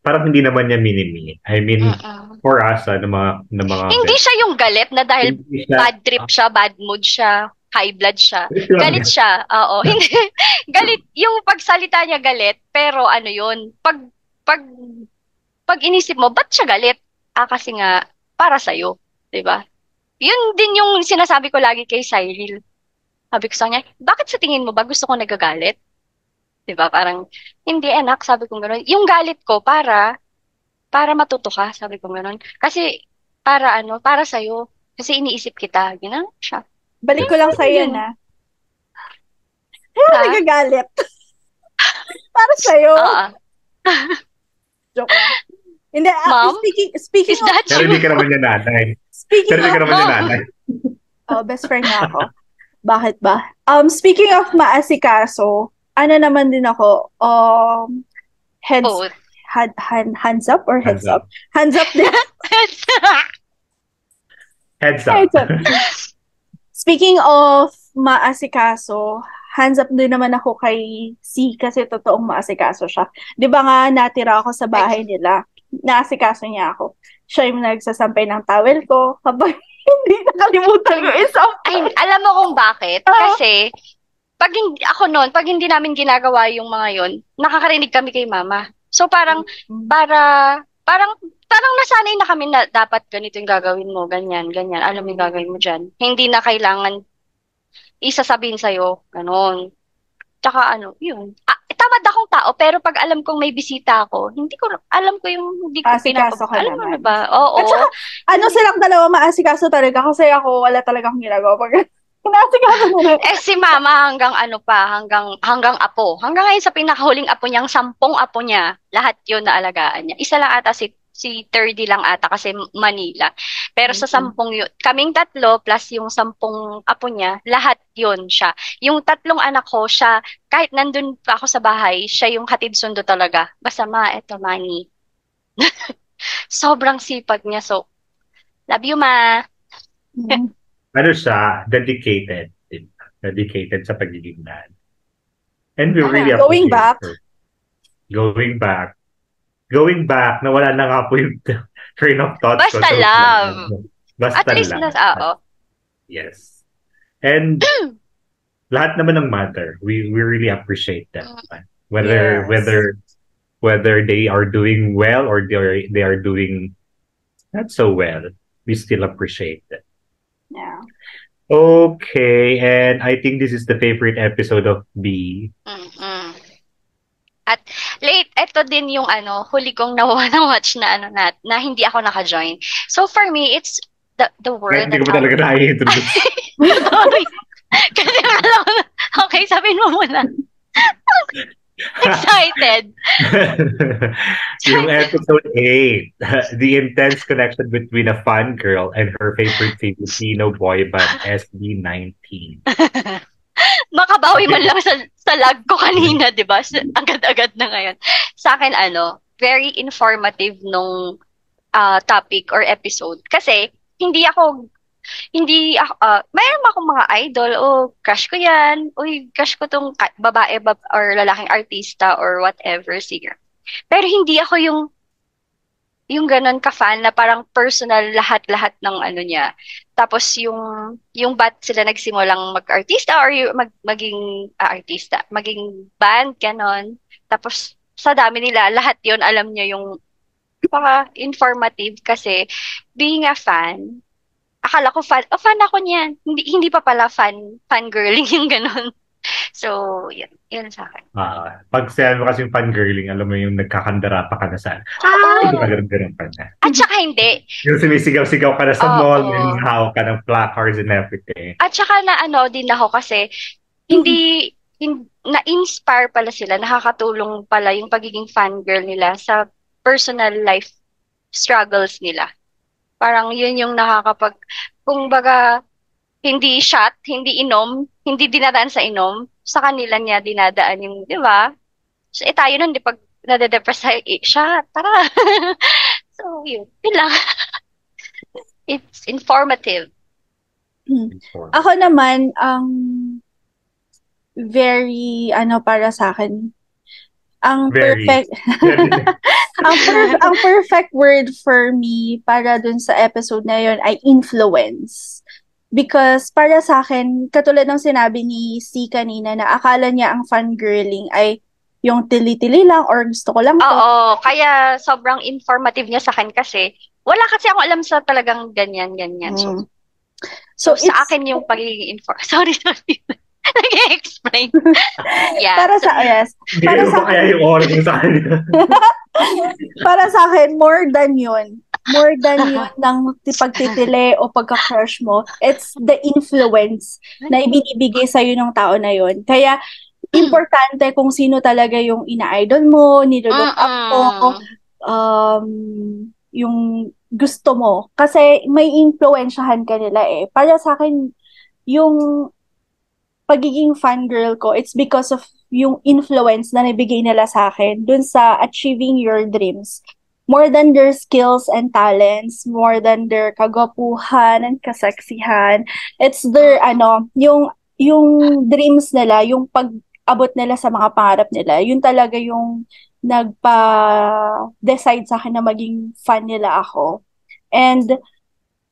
Parang hindi naman niya minimi. I mean, for us, ng mga hindi siya yung galit na dahil Hindi siya- bad trip siya, bad mood siya, high blood siya. Galit siya. Oo. Hindi galit yung pagsalita niya galit, pero yun, pag inisip mo, ba't siya galit? Kasi nga para sa 'di ba? Yun din yung sinasabi ko lagi kay Cyril. Sabi ko sa kanya, bakit sa tingin mo ba gusto ko nagagalit? 'Di ba? Parang hindi anak, sabi ko gano'n. Yung galit ko para matuto ka, sabi ko gano'n. Kasi para sa kasi iniisip kita, gano'n siya. Balik ko lang sa'yo na. Kaya nagagalit. Para sa'yo. Joke lang. Hindi, Mom? speaking Is that Pero you? hindi ka naman niya nanay. speaking Pero hindi ka of, naman niya nanay. best friend niya ako. Bakit ba? Speaking of maasikaso, naman din ako, Both. hands up or heads Hands up. up? Hands up din. Heads up. Heads up. Speaking of maasikaso, hands up din naman ako kay C kasi totoong maasikaso siya. 'Di ba nga natira ako sa bahay nila, naasikaso niya ako. Siya yung nagsasampay ng towel ko habang hindi nakalimutan yung isang. Ay, alam mo kung bakit? Kasi pag hindi namin ginagawa yung mga yon, nakakarinig kami kay mama. So parang nasanay na kami na dapat ganito yung gagawin mo, ganyan. Alam mo yung gagawin mo dyan. Hindi na kailangan isasabihin sa'yo, ganon. Tsaka yun. Tamad akong tao, pero pag alam kong may bisita ako, alam ko yung hindi ko Asikaso ka alam mo naman. na ba? Oo. At saka, silang dalawa maasikaso talaga kasi ako wala talagang ginagawa pag naasikaso nila. Si mama hanggang apo. Hanggang ngayon sa pinakahuling apo niyang 10 apo niya, lahat yun na alagaan niya. Isa lang ata si 30 lang ata kasi Manila. Pero sa 10 yun, kaming 3 plus yung 10 apo niya, lahat yun siya. Yung 3 anak ko, siya, kahit nandun pa ako sa bahay, siya yung hatid sundo talaga. Basta eto mani. Sobrang sipag niya. So, love you, ma. Siya, dedicated. Dedicated sa pagiging dad. And we really Going back. Going back, nawala na nga po yung train of thought ko. Basta love. Basta At least love. Yes. And lahat naman ng matter. We really appreciate that. Whether they are doing well or they are doing not so well, we still appreciate it. Yeah. Okay, and I think this is the favorite episode of B. At eto din yung huli kong watch na na hindi ako naka-join. So for me, it's the word Hindi ko talaga na-introduce. Sorry. Kasi alam ko okay, sabihin mo muna. Excited. Yung episode 8, the intense connection between a fan girl and her favorite Filipino boy band, SB19. Makabawi man lang sa lag ko kanina, di ba? Agad-agad na ngayon. Sa akin, very informative nung topic or episode. Kasi, hindi ako Hindi ako, mayroon akong mga idol, crush ko yan, uy, crush ko tong babae or lalaking artista or whatever, singer. Pero hindi ako yung ganun ka-fan na parang personal lahat-lahat ng ano niya. Tapos yung ba't sila nagsimulang mag-artista or maging artista, maging band, ganon. Tapos sa dami nila, lahat yon alam niya yung informative kasi being a fan, akala ko fan ako niyan. Hindi pa pala fangirling yung ganon. So, yun sa akin. Pag sinabi mo kasi yung fangirling, alam mo yung nagkakandara pa ka na saan. Ganun pa na. At saka hindi. Yung sumisigaw-sigaw ka na sa mall, Oo. yung hawak ka ng placards and everything. At saka na din ako kasi na-inspire pala sila, nakakatulong pala yung pagiging fangirl nila sa personal life struggles nila. Parang yun yung kung baga, hindi shot, hindi inom, hindi dinadaan sa inom, sa kanila niya dinadaan yung, di ba? So, tayo nun, di pag nade-depress tayo, shot, tara. So, yun lang. It's informative. Ako naman, very, para sa akin, ang Very. perfect, ang perfect word for me para dun sa episode na yun ay influence. Because para sa akin, katulad ng sinabi ni C kanina na akala niya ang fangirling ay yung tili-tili lang or gusto ko lang to. Oo, kaya sobrang informative niya sa akin kasi wala kasi ako alam sa talagang ganyan. So sa akin yung pagiging sorry. Nag-explain. Yeah. Para sa kaya yung oras mo sa kanila. Para sa akin, more than yun ng pagtitili o pagka-crush mo. It's the influence na ibinibigay sa'yo ng tao na yun. Kaya, importante kung sino talaga yung ina-idol mo, nilolook up mo, yung gusto mo. Kasi may influensyahan ka nila eh. Para sa akin, yung pagiging fangirl ko, it's because of yung influence na nabigay nila sa akin dun sa achieving your dreams. More than their skills and talents, more than their kagwapuhan and kaseksihan, it's their, yung dreams nila, yung pag-abot nila sa mga pangarap nila, yun talaga yung nagpa-decide sa akin na maging fan nila ako. And,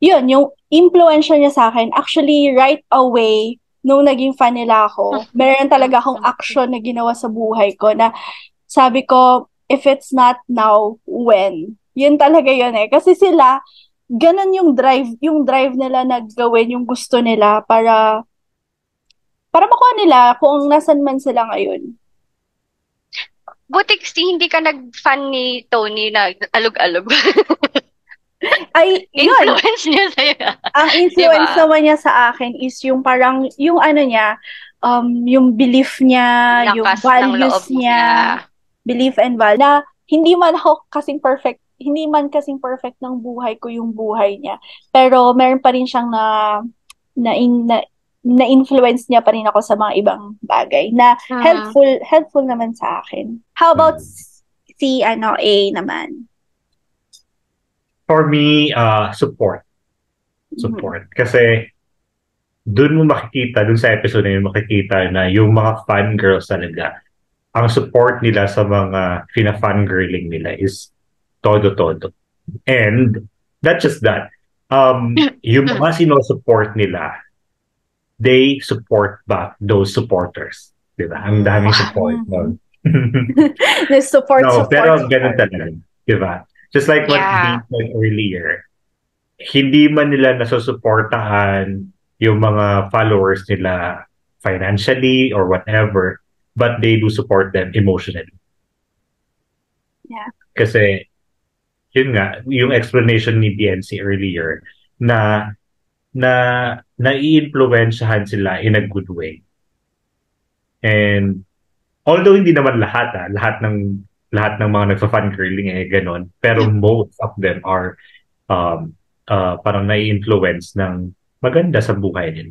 yun, yung influential niya sa akin, actually, right away, nung naging fan nila ako, meron talaga akong action na ginawa sa buhay ko na sabi ko, if it's not now, when? Yun talaga yun eh. Kasi sila, ganun yung drive nila na gawin yung gusto nila para makuha nila kung nasan man sila ngayon. Butik hindi ka nag-fan ni Tony na alog-alog. Ay, yun. Influence niya sa'yo. Ang influence naman niya sa akin is yung parang, yung niya, yung belief niya, Lakas yung ng values loob niya, belief and value, na hindi man kasing perfect ng buhay ko yung buhay niya. Pero meron pa rin siyang na-influence niya pa rin ako sa mga ibang bagay na helpful naman sa akin. How about si A naman? For me, support. Kasi dun sa episode na yun, makikita na yung mga fangirls talaga, ang support nila sa mga fina-fangirling nila is todo-todo. And not just that, yung mga sinusupport nila, they support back those supporters. Diba? Ang daming support. No? support. Pero ganun talaga. Diba? Just like what we said earlier, hindi man nila nasusuportahan yung mga followers nila financially or whatever, but they do support them emotionally. Yeah. Kasi, yun nga, yung explanation ni BNC earlier, na i-influensyahan sila in a good way. And, although hindi naman lahat ng mga nagfa-fangirling ganon, pero most of them are parang nai-influence ng maganda sa buhay nila.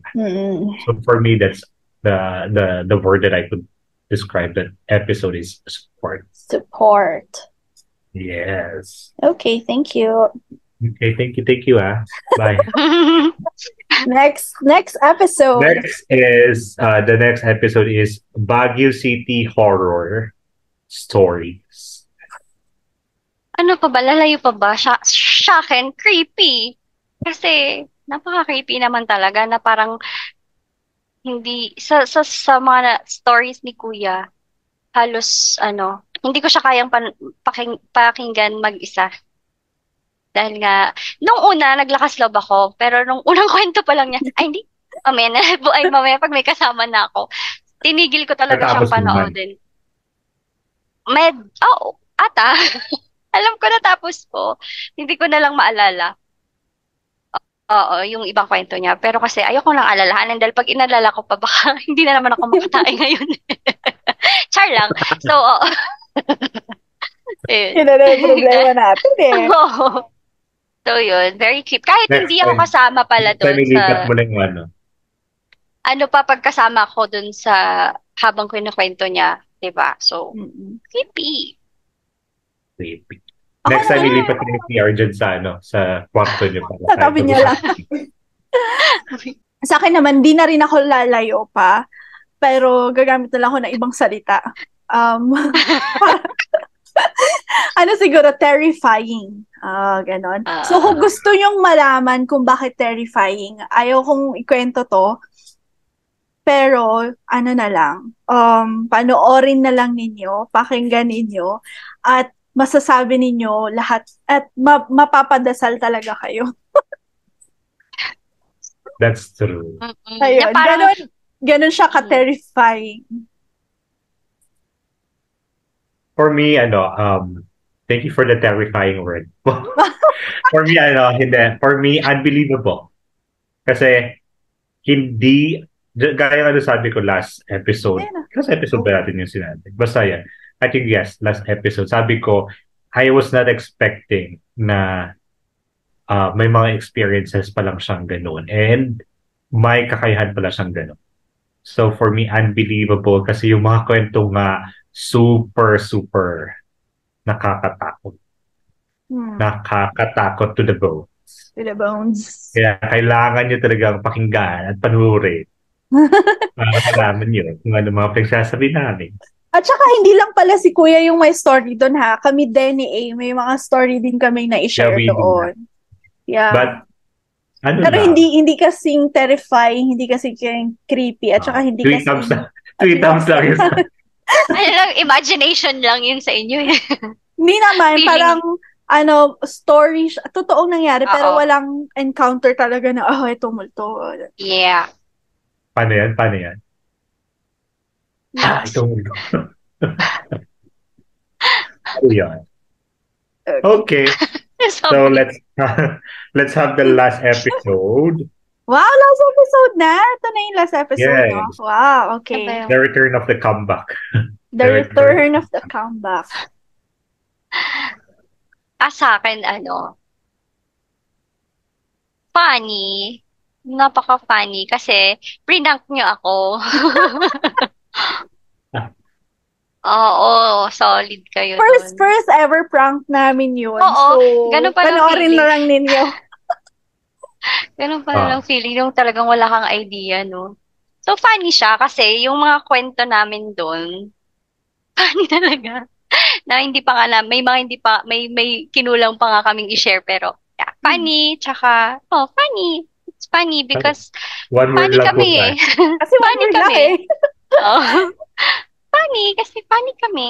So for me, that's the word that I could describe that episode is support. Support. Yes. Okay, thank you. Okay, thank you, Bye. Next episode. The next episode is Baguio City Horror Stories. Ano pa ba? Lalayo pa ba? Sa akin, creepy. Kasi, napaka-creepy naman talaga na parang hindi, sa mga stories ni Kuya, halos, hindi ko siya kayang pakinggan mag-isa. Dahil nga, nung una, naglakas loob ako. Pero nung unang kwento pa lang niya, ay hindi, mamaya pag may kasama na ako, tinigil ko talaga siyang Natapos mo naman. panoodin. Ata. Alam ko natapos ko. Hindi ko na lang maalala. Oo, yung ibang kwento niya. Pero kasi ayoko lang alalahanin dahil pag inalala ko pa baka hindi na naman ako makatae ngayon. Char lang. So, oo. Yun na yung problema natin eh. Oo. So, yun. Very cute. Kahit Next hindi ako time. kasama pala doon Nilipat sa... mo lang yung ano. Ano pa pagkasama ko doon sa habang kinukwento niya. Diba? So, creepy. Creepy. Next time, ilipat niyo yung PR dyan sa kwarto niyo. Sa tabi niya lang. Sa akin naman, di na rin ako lalayo pa. Pero gagamit na lang ako ng ibang salita. Siguro, terrifying. Ganon. So, kung gusto nyong malaman kung bakit terrifying, ayaw kong ikwento to. Pero, na lang, panoorin na lang ninyo, pakinggan ninyo, at masasabi ninyo lahat, at mapapadasal talaga kayo. That's true. Ayun, ganon siya ka-terrifying. For me, thank you for the terrifying word. For me, hindi. For me, unbelievable. Kasi, hindi, gaya nga sabi ko last episode. Last episode ba natin yung sinabi? Basta yan. I think yes, last episode. Sabi ko, I was not expecting na may mga experiences pa lang siyang ganun. And may kakayahan pala siyang ganun. So for me, unbelievable kasi yung mga kwento nga super, super nakakatakot. Nakakatakot to the bones. To the bones. Kaya kailangan nyo talagang pakinggan at panurin. Malaman nyo kung ano mga pinagsasabi namin. At saka hindi lang pala si Kuya yung may story doon ha. Kami din ni A, may mga story din kami na i-share doon. Yeah. But, pero hindi kasing terrifying, hindi kasing creepy, at saka hindi kasing... Three thumbs lang yun. Imagination lang yun sa inyo. Hindi naman, parang, story, totoong nangyari, pero walang encounter talaga na, ito multo. Yeah. Paano yan? Ito multo. Ayan. Okay. So let's have the last episode. Wow, last episode na. Ito na yung last episode. Yes. No? Wow, okay. The return of the comeback. The return of the comeback. Sa akin, funny. Napaka-funny kasi prank niyo ako. Oo, solid kayo. First ever prank namin yun. Oo, so, ganun pa lang panoorin na lang ninyo. Ganun pa lang feeling yung talagang wala kang idea, no? So, funny siya kasi yung mga kwento namin doon, funny talaga. Na hindi pa nga may mga hindi pa, may kinulang pa nga kaming i-share pero, yeah, funny, tsaka, funny. It's funny because funny kami eh. Kasi funny kami eh. Funny, kasi funny kami.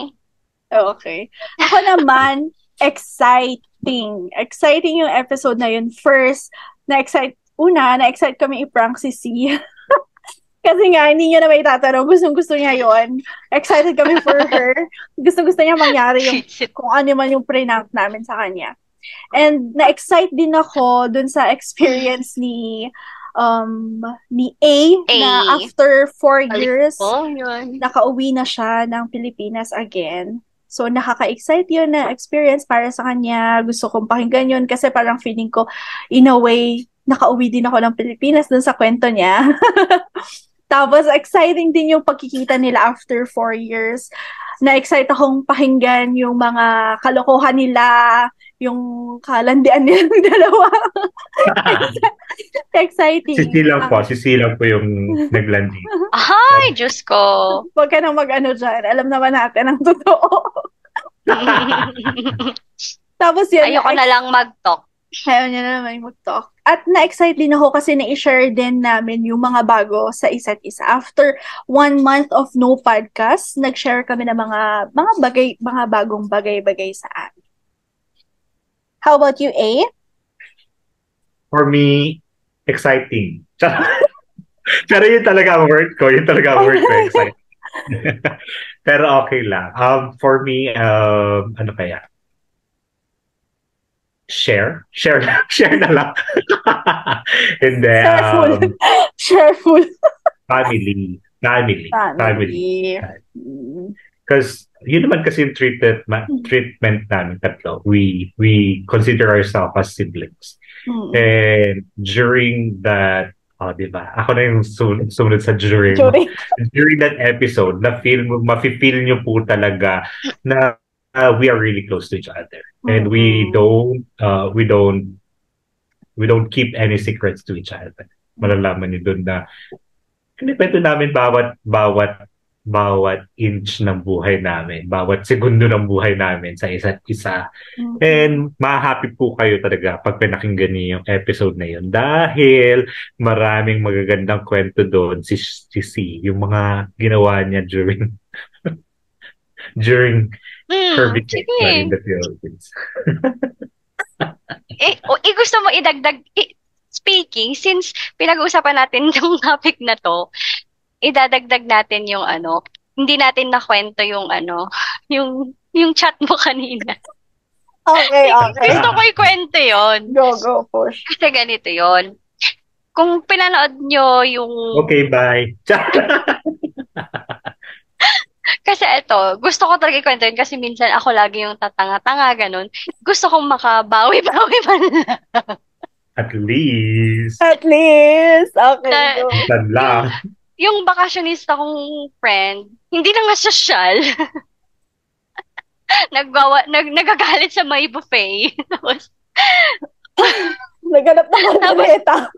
Okay. Ako naman, exciting. Exciting yung episode na yun. First, na-excite kami i-prank si C. Kasi nga, hindi niya na may tatanong. Gustong-gusto niya yun. Excited kami for her. Gustong-gusto niya mangyari yung kung ano man yung prank namin sa kanya. And na-excite din ako dun sa experience ni A, na after 4 years, nakauwi na siya ng Pilipinas again. So, nakaka-excite yun na experience para sa kanya. Gusto kong pakinggan yun kasi parang feeling ko, in a way, nakauwi din ako ng Pilipinas dun sa kwento niya. Tapos, exciting din yung pagkikita nila after 4 years. Na-excite akong pakinggan yung mga kalokohan nila, yung kalandian nilang dalawa. Exciting. Sisilang po yung naglandi. Ay, Diyos ko. Huwag ka nang mag-ano dyan. Alam naman natin ang totoo. Tapos yun, Ayoko na lang mag-talk. ayaw niya na naman mag-talk. At na-excite din ako kasi na-share din namin yung mga bago sa isa't isa. After 1 month of no podcast, nag-share kami ng mga bagong bagay-bagay sa amin. How about you, A? For me, exciting. Pero yun talaga ang word ko. Exciting. Pero okay lang. For me, ano kaya? Share na lang. And then, Shareful. family. Mm. Because yun naman kasi yung treatment namin tatlo. We consider ourselves as siblings. Mm. And during that, di ba? Ako na yung sumunod sa during. During that episode, mafe-feel nyo po talaga na we are really close to each other. And we don't keep any secrets to each other. Malalaman niyo doon na kinikwento namin bawat inch ng buhay namin, bawat segundo ng buhay namin sa isa't isa. And ma-happy po kayo talaga pag pinakinggan niyo yung episode na yun dahil maraming magagandang kwento doon si C, yung mga ginawa niya during her vacation in the Philippines. Gusto mo idagdag, speaking, since pinag-uusapan natin yung topic na to, idadagdag natin yung hindi natin nakwento yung yung chat mo kanina. Okay. Gusto ko ikwento yon. Go, push. Kasi ganito yon. Kung pinanood nyo yung... Okay, bye. Kasi ito, gusto ko talaga ikwento yun kasi minsan ako lagi yung tatanga-tanga, ganun. Gusto kong makabawi-bawi man lang. At least. Okay, go. San lang. Yung bakasyonista kong friend, hindi na nga sosyal. Nagagalit sa may buffet. Tapos, naganap na kaldereta.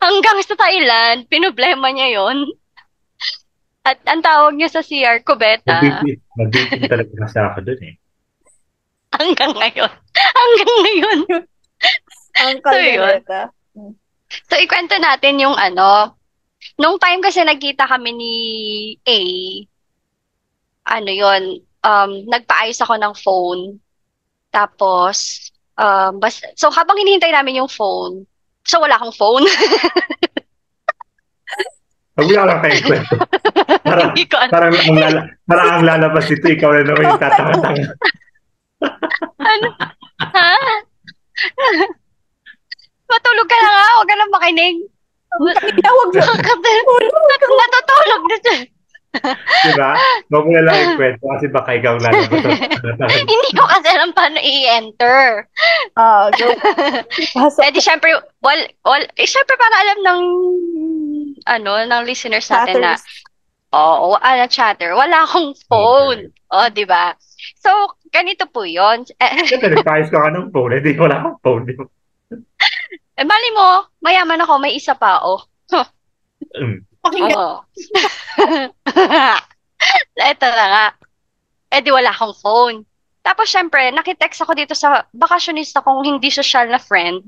Hanggang sa Thailand, pinoblema niya yon. At ang tawag niya sa CR, kubeta. Mag-dating talaga kasi ako dun eh. Hanggang ngayon. Ang kaldereta. So, ikwento natin yung nung time kasi nagkita kami ni A, nagpaayos ako ng phone. Tapos, so habang hinihintay namin yung phone, so wala akong phone. Wala lang kayo kwento. Parang ang lalabas dito, ikaw na naman yung tatanga-tanga. Ha? Matulog ka na nga, huwag ka na makinig. Natutulog na siya. Diba? Huwag mo na lang yung kwento kasi baka ikaw lalabas. Hindi ko kasi alam paano i-enter. Go. Di syempre, syempre para alam ng listeners natin na, chatter. Wala akong phone. Di ba? So, ganito po yun. Siyempre, nagpayos ka ng phone. Hindi, wala akong phone. Mali mo, mayaman ako, may isa pa, Pakinggan. Ito na nga. Di wala akong phone. Tapos, syempre, nakitext ako dito sa bakasyonista kong hindi social na friend.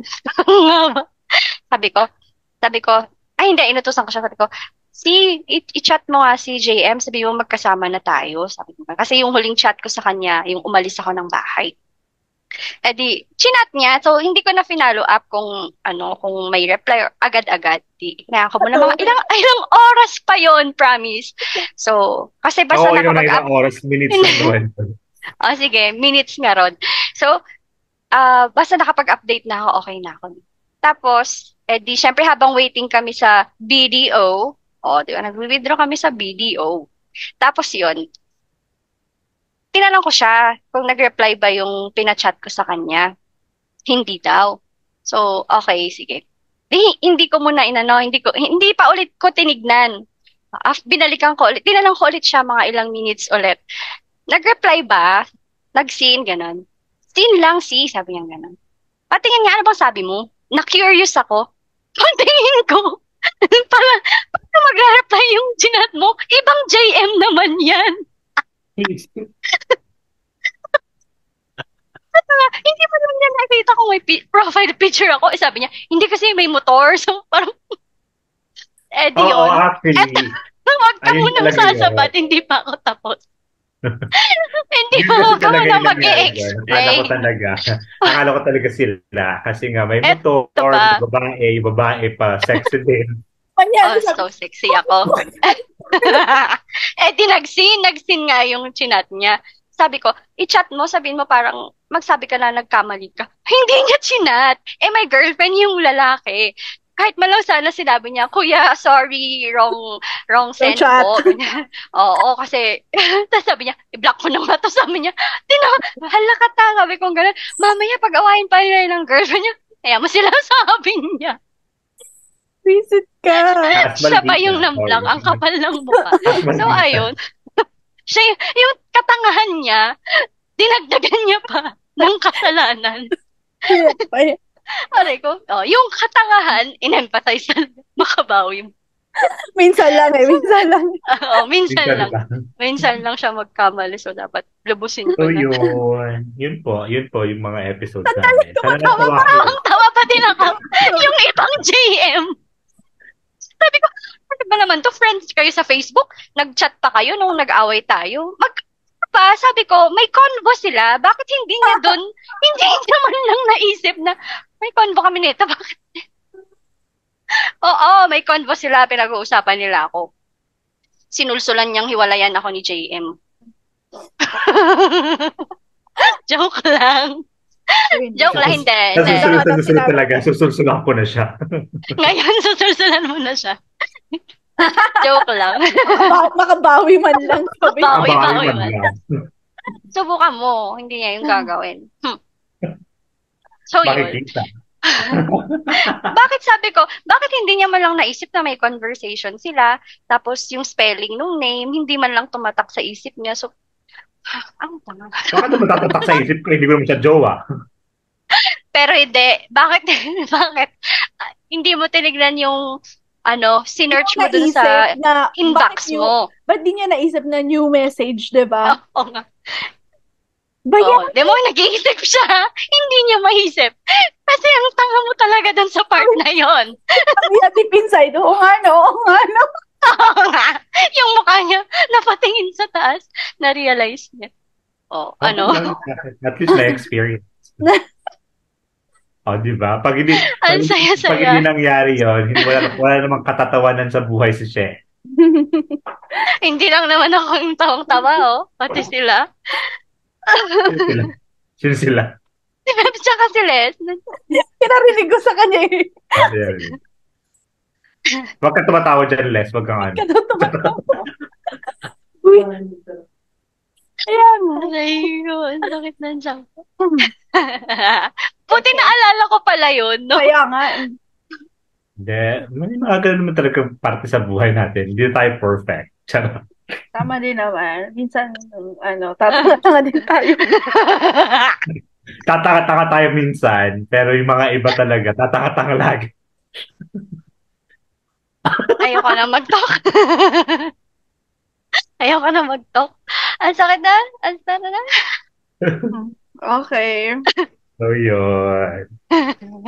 Sabi ko, hindi, inutusan ko siya. Sabi ko, i-chat mo nga si JM, sabi mo magkasama na tayo. Sabi ko, kasi yung huling chat ko sa kanya, yung umalis ako ng bahay. Chinat niya. So, hindi ko na finalo up kung may reply or agad-agad. Kaya ako muna mga ilang oras pa yon, promise. So, kasi basta nakapag-up. Ilang oras, minutes na doon. Sige, minutes nga ron. So, basta nakapag-update na ako, okay na ako. Tapos, syempre habang waiting kami sa BDO, di ba, nag-withdraw kami sa BDO. Tapos yun, tinanong ko siya kung nag-reply ba yung pinachat ko sa kanya. Hindi daw. So, okay, sige. Hindi ko muna hindi pa ulit ko tinignan. Binalikan ko ulit, tinanong ko ulit siya mga ilang minutes ulit. Nag-reply ba? Nag-seen, ganun. Sin lang, si, sabi niya gano'n. Patingin nga, ano bang sabi mo? Na-curious ako. Patingin ko. Parang magre-reply yung chinat mo, ibang JM naman yan. Hindi pa naman yan nakita ko may profile picture ako. Sabi niya, hindi kasi may motor. So parang, di Oo, yun. actually. Huwag ka Ayun munang talaga sasabat, hindi pa ako tapos. Hindi Yun pa kasi ako talaga na yung nangyari doon. mag-e-explain. Akala ko talaga sila. Kasi nga may motor, ba? babae pa, sexy din. Oh, so sexy ako. Di nagsin nga yung chinat niya. Sabi ko, i-chat mo, sabihin mo parang, magsabi ka na nagkamali ka. Hindi niya chinat. May girlfriend yung lalaki. Kahit malang sana sinabi niya, Kuya, sorry, wrong send po. Oo, kasi, tapos sabi niya, i-block ko na nga to. Sabi niya, halaka ta, sabi ko gano'n. Mamaya pag-awain pa nila ng girlfriend niya, kaya mo sila sabi niya. Visit ka. Siya pa yung namblang, ang kapal ng mukha. So, ayun. Siya, yung katangahan niya, dinagdagan niya pa ng kasalanan. Aray ko, yung katangahan, in-emphasize na makabawi mo. Minsan lang. Minsan lang siya magkamali. So, dapat lubusin ko So, na. yun po, yung mga episodes namin. Tawa pa din ako. Yung ibang JM. Sabi ko, ano ba naman to? Friends kayo sa Facebook? Nag-chat pa kayo nung nag-away tayo? Sabi ko, may convo sila. Bakit hindi niya doon? Hindi naman lang naisip na may convo kami nito. Bakit? Oo, may convo sila. Pinag-uusapan nila ako. Sinulsulan niyang hiwalayan ako ni JM. Joke lang. Joke lang, hindi. Susunod talaga. Susulsulan ko na siya. Ngayon, susulsulan mo na siya. Joke lang. Makabawi man lang. Bawi man. Subukan mo. Hindi niya yung gagawin. So, yun. Bakit sabi ko, bakit hindi niya man lang naisip na may conversation sila, tapos yung spelling nung name, hindi man lang tumatak sa isip niya. So, ang tanga. Bakit naman tatatak sa isip ko? Hindi ko naman siya jowa. Pero hindi. Bakit? Hindi mo tinignan yung sinearch mo dun sa inbox mo. Ba't di niya naisip na new message, diba? Oo nga. Di mo, nag-iisip siya. Hindi niya maisip. Kasi ang tanga mo talaga dun sa part na yon. Sabi natin inside, oo nga no. Oo nga. Yung mukha niya, napatingin sa taas, na-realize niya. At least may experience. Di ba? Pag hindi nangyari yun, wala namang katatawanan sa buhay si She. Hindi lang naman ako yung tawang-tawa, pati sila. Sino sila? Si Beb tsaka si Les. Pinarinig ko sa kanya eh. Huwag ka tumatawa dyan, Les. Huwag kang ano. Ayan. Aray ko, ang sakit ng tiyan ko. Buti naalala ko pala yun, no? Kaya nga. Hindi. May mga ganun naman talaga parte sa buhay natin. Hindi tayo perfect. Charot. Tama din naman. Minsan, tatanga din tayo. Tatanga tayo minsan, pero yung mga iba talaga, tatanga lagi. Ayoko na mag-talk. Ang sakit na. Ang sakit na. Okay. So, yun.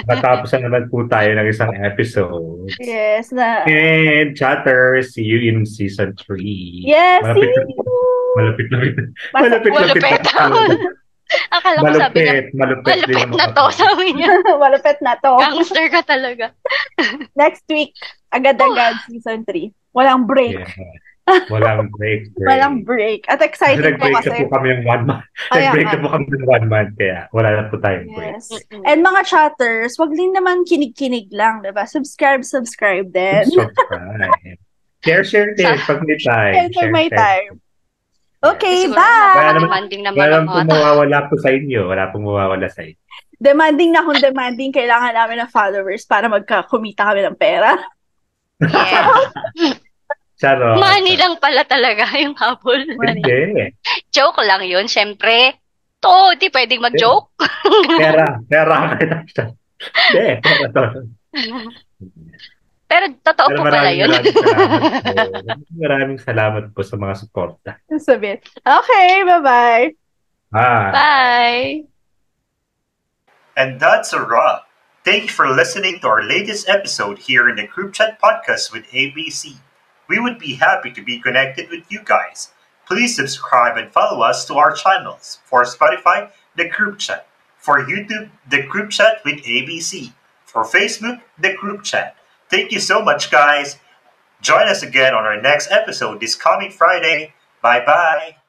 Matapos na naman po tayo ng isang episode. Yes. And chatters, see you in season 3. Yes, see you! Malapit. Akala ko sabi niya, malupit na to, sabi niya. Malupit na to. Gangster ka talaga. Next week, agad-agad, season 3. Walang break. Yeah. Walang break. Walang break. At excited po kasi. Nag-break na po kami ng 1 month. Nag-break na po kami ng 1 month, kaya wala na po tayong break. Yes. And mga chatters, wag din naman kinig-kinig lang, diba? Subscribe din. Subscribe. Share din pag may time. Share may time. Okay, siguro, bye! Demanding naman wala pong mawawala po sa inyo. Wala pong mawawala sa inyo. Demanding na kung demanding, kailangan namin ng followers para magkakumita kami ng pera. Yeah. Charot. Money lang pala talaga yung habol. Hindi. Joke lang yun, syempre. to, di pwedeng mag-joke. Pera kaya siya. Hindi, pera to. Pero totoo Pero po pala yun. maraming salamat po sa mga suporta. Sabihin. Okay, bye-bye. Bye! And that's a wrap. Thank you for listening to our latest episode here in the Group Chat Podcast with ABC. We would be happy to be connected with you guys. Please subscribe and follow us to our channels. For Spotify, The Group Chat. For YouTube, The Group Chat with ABC. For Facebook, The Group Chat. Thank you so much, guys. Join us again on our next episode this coming Friday. Bye-bye.